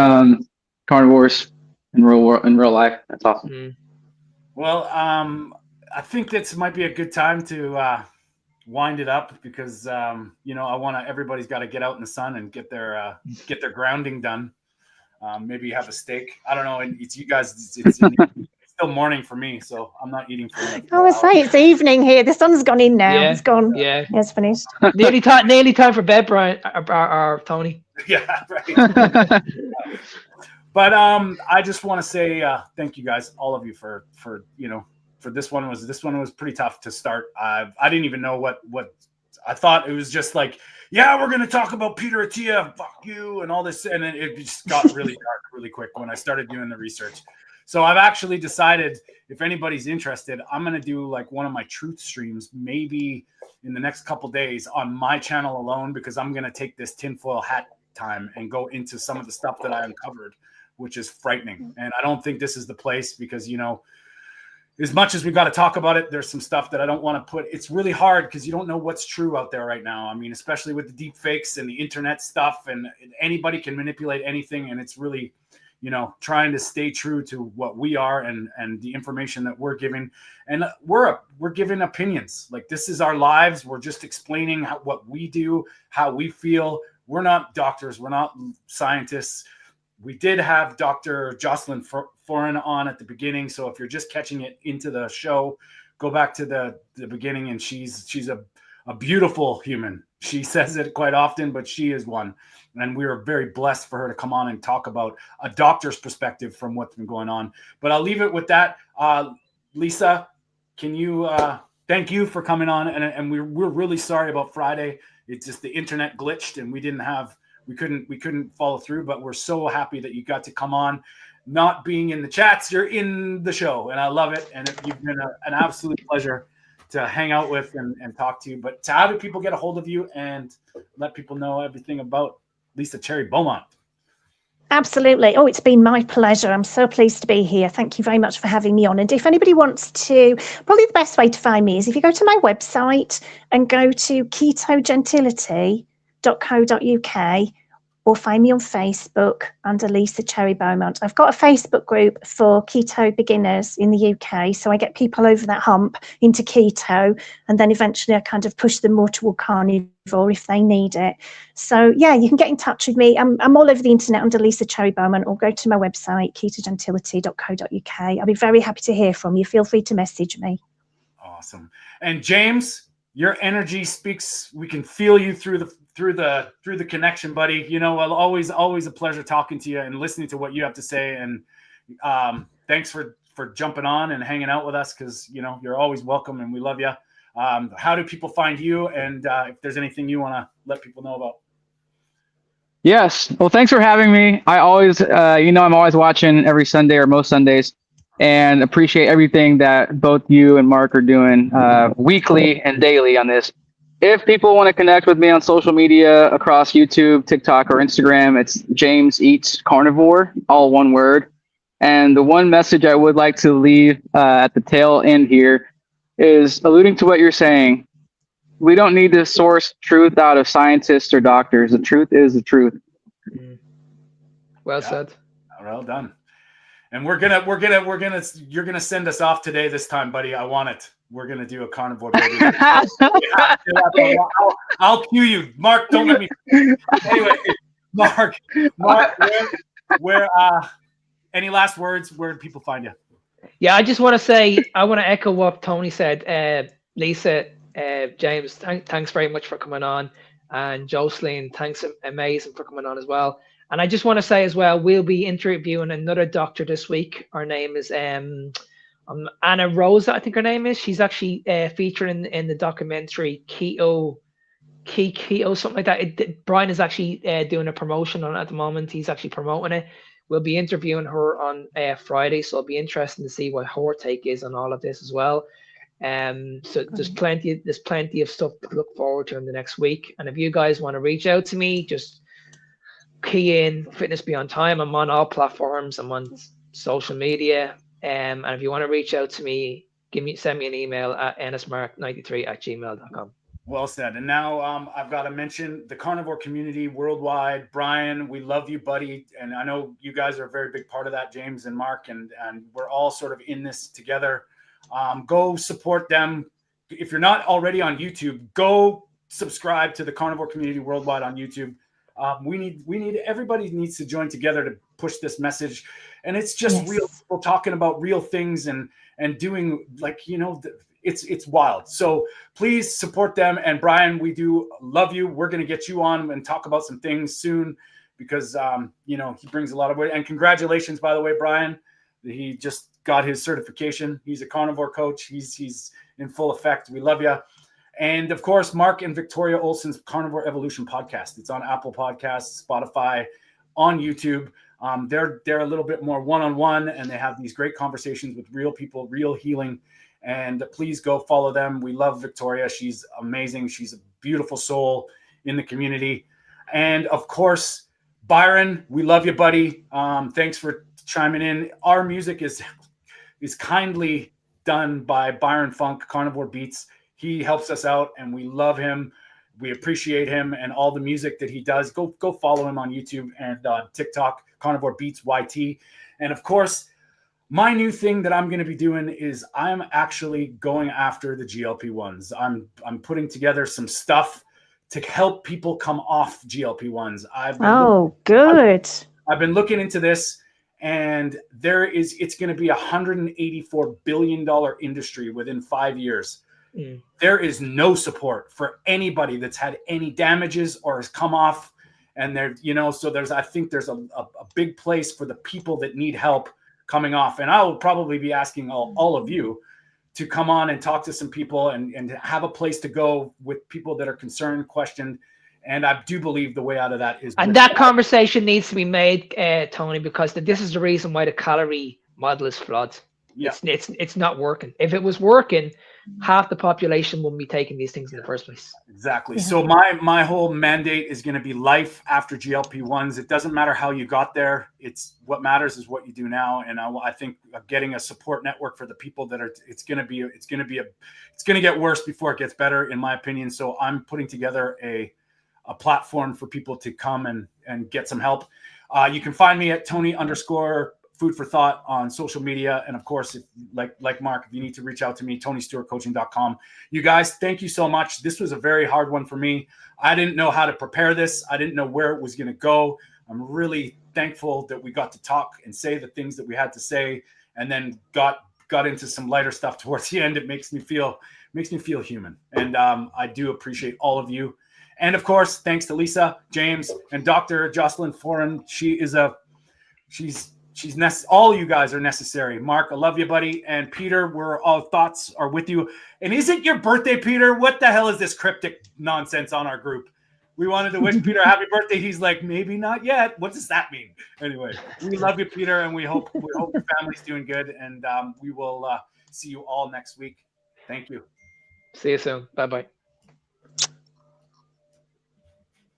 carnivores in real life. That's awesome. Well, I think this might be a good time to wind it up because everybody's got to get out in the sun and get their grounding done. Maybe have a steak. I don't know. It's you guys. It's still morning for me, so I'm not eating for another 4 I would say it's evening here. The sun's gone in now. Yeah, It's gone. Yeah, it's finished. nearly time for bed, Brian or Tony. Yeah, right. But I just want to say thank you guys, all of you, for this one was pretty tough to start. I didn't even know what I thought. It was just like, yeah, we're gonna talk about Peter Attia, fuck you, and all this, and then it just got really dark really quick when I started doing the research. So I've actually decided, if anybody's interested, I'm gonna do one of my truth streams maybe in the next couple days on my channel alone, because I'm gonna take this tinfoil hat time and go into some of the stuff that I uncovered, which is frightening. And I don't think this is the place because, as much as we got to talk about it, there's some stuff that I don't want to put. It's really hard because you don't know what's true out there right now. I mean, especially with the deep fakes and the internet stuff, and anybody can manipulate anything. And it's really, trying to stay true to what we are and the information that we're giving. And we're giving opinions. Like, this is our lives. We're just explaining what we do, how we feel. We're not doctors. We're not scientists. We did have Dr. Jocelyn Foran on at the beginning. So if you're just catching it into the show, go back to the beginning. And she's a beautiful human. She says it quite often, but she is one. And we are very blessed for her to come on and talk about a doctor's perspective from what's been going on. But I'll leave it with that. Lisa, can you thank you for coming on? And we're really sorry about Friday. It's just the internet glitched and we couldn't follow through, but we're so happy that you got to come on. Not being in the chats, you're in the show, and I love it. And you've been an absolute pleasure to hang out with and talk to you. But how do people get a hold of you and let people know everything about Lisa Cherry Beaumont? Absolutely. Oh, it's been my pleasure. I'm so pleased to be here. Thank you very much for having me on. And if anybody wants to, probably the best way to find me is if you go to my website and go to ketogentility.co.uk, or find me on Facebook under Lisa Cherry Beaumont. I've got a Facebook group for keto beginners in the UK, so I get people over that hump into keto, and then eventually I kind of push them more toward carnivore if they need it. So yeah, you can get in touch with me. I'm all over the internet under Lisa Cherry Beaumont, or go to my website, ketogentility.co.uk. I'll be very happy to hear from you. Feel free to message me. Awesome. And James, your energy speaks. We can feel you through the connection, buddy. Always a pleasure talking to you and listening to what you have to say. And thanks for jumping on and hanging out with us, because you're always welcome and we love you. How do people find you, and if there's anything you want to let people know about? Yes. Well, thanks for having me. I always, I'm always watching every Sunday or most Sundays, and appreciate everything that both you and Mark are doing weekly and daily on this. If people want to connect with me on social media across YouTube, TikTok, or Instagram, it's James Eats Carnivore, all one word. And the one message I would like to leave at the tail end here is alluding to what you're saying. We don't need to source truth out of scientists or doctors. The truth is the truth. Well said. Well done. And you're gonna send us off today this time, buddy. I want it. We're gonna do a carnivore baby. I'll cue you, Mark. Don't let me. Anyway, Mark, where any last words? Where do people find you? Yeah, I just want to say, I want to echo what Tony said. Lisa, James, thanks very much for coming on, and Jocelyn, thanks amazing for coming on as well. And I just want to say as well, we'll be interviewing another doctor this week. Her name is Anna Rosa, I think her name is. She's actually featured in the documentary Keto, something like that. Brian is actually doing a promotion on it at the moment. He's actually promoting it. We'll be interviewing her on Friday, so it'll be interesting to see what her take is on all of this as well. So there's plenty of stuff to look forward to in the next week. And if you guys want to reach out to me, just key in Fitness Beyond Time. I'm on all platforms. I'm on social media. And if you want to reach out to me, send me an email at nsmark93@gmail.com. Well said. And now I've got to mention the carnivore community worldwide. Brian, we love you, buddy. And I know you guys are a very big part of that, James and Mark, and we're all sort of in this together. Go support them. If you're not already on YouTube, go subscribe to the carnivore community worldwide on YouTube. Everybody needs to join together to push this message. And it's just real people talking about real things and doing, like, it's wild. So please support them. And Brian, we do love you. We're going to get you on and talk about some things soon because, he brings a lot of weight. And congratulations, by the way, Brian. He just got his certification. He's a carnivore coach. He's in full effect. We love you. And of course, Mark and Victoria Olsen's Carnivore Evolution podcast. It's on Apple Podcasts, Spotify, on YouTube. They're a little bit more one-on-one, and they have these great conversations with real people, real healing. And please go follow them. We love Victoria. She's amazing. She's a beautiful soul in the community. And of course, Byron, we love you, buddy. Thanks for chiming in. Our music is kindly done by Byron Funk, Carnivore Beats. He helps us out, and we love him. We appreciate him and all the music that he does. Go follow him on YouTube and TikTok, Carnivore Beats YT. And of course, my new thing that I'm going to be doing is I'm actually going after the GLP-1s. I'm putting together some stuff to help people come off GLP-1s. I've been looking into this, and it's going to be a $184 billion industry within 5 years. There is no support for anybody that's had any damages or has come off. And so I think there's a big place for the people that need help coming off. And I will probably be asking all of you to come on and talk to some people and have a place to go with people that are concerned, questioned. And I do believe the way out of that is. And that conversation needs to be made, Tony, because this is the reason why the calorie model is flawed. Yeah. It's not working. If it was working, half the population wouldn't be taking these things in the first place. Exactly. So my whole mandate is going to be life after GLP-1s. It doesn't matter how you got there. It's what matters is what you do now. And I think getting a support network for the people that are, it's going to get worse before it gets better, in my opinion. So I'm putting together a platform for people to come and get some help. You can find me at Tony_Food for Thought on social media. And of course, if, like Mark, if you need to reach out to me, TonyStewartCoaching.com. You guys, thank you so much. This was a very hard one for me. I didn't know how to prepare this. I didn't know where it was going to go. I'm really thankful that we got to talk and say the things that we had to say, and then got into some lighter stuff towards the end. It makes me feel human. And I do appreciate all of you. And of course, thanks to Lisa, James, and Dr. Jocelyn Foran. All you guys are necessary. Mark, I love you, buddy. And Peter, all thoughts are with you. And is it your birthday, Peter? What the hell is this cryptic nonsense on our group? We wanted to wish Peter a happy birthday. He's like, maybe not yet. What does that mean? Anyway, we love you, Peter, and we hope your family's doing good. And we will see you all next week. Thank you. See you soon. Bye bye.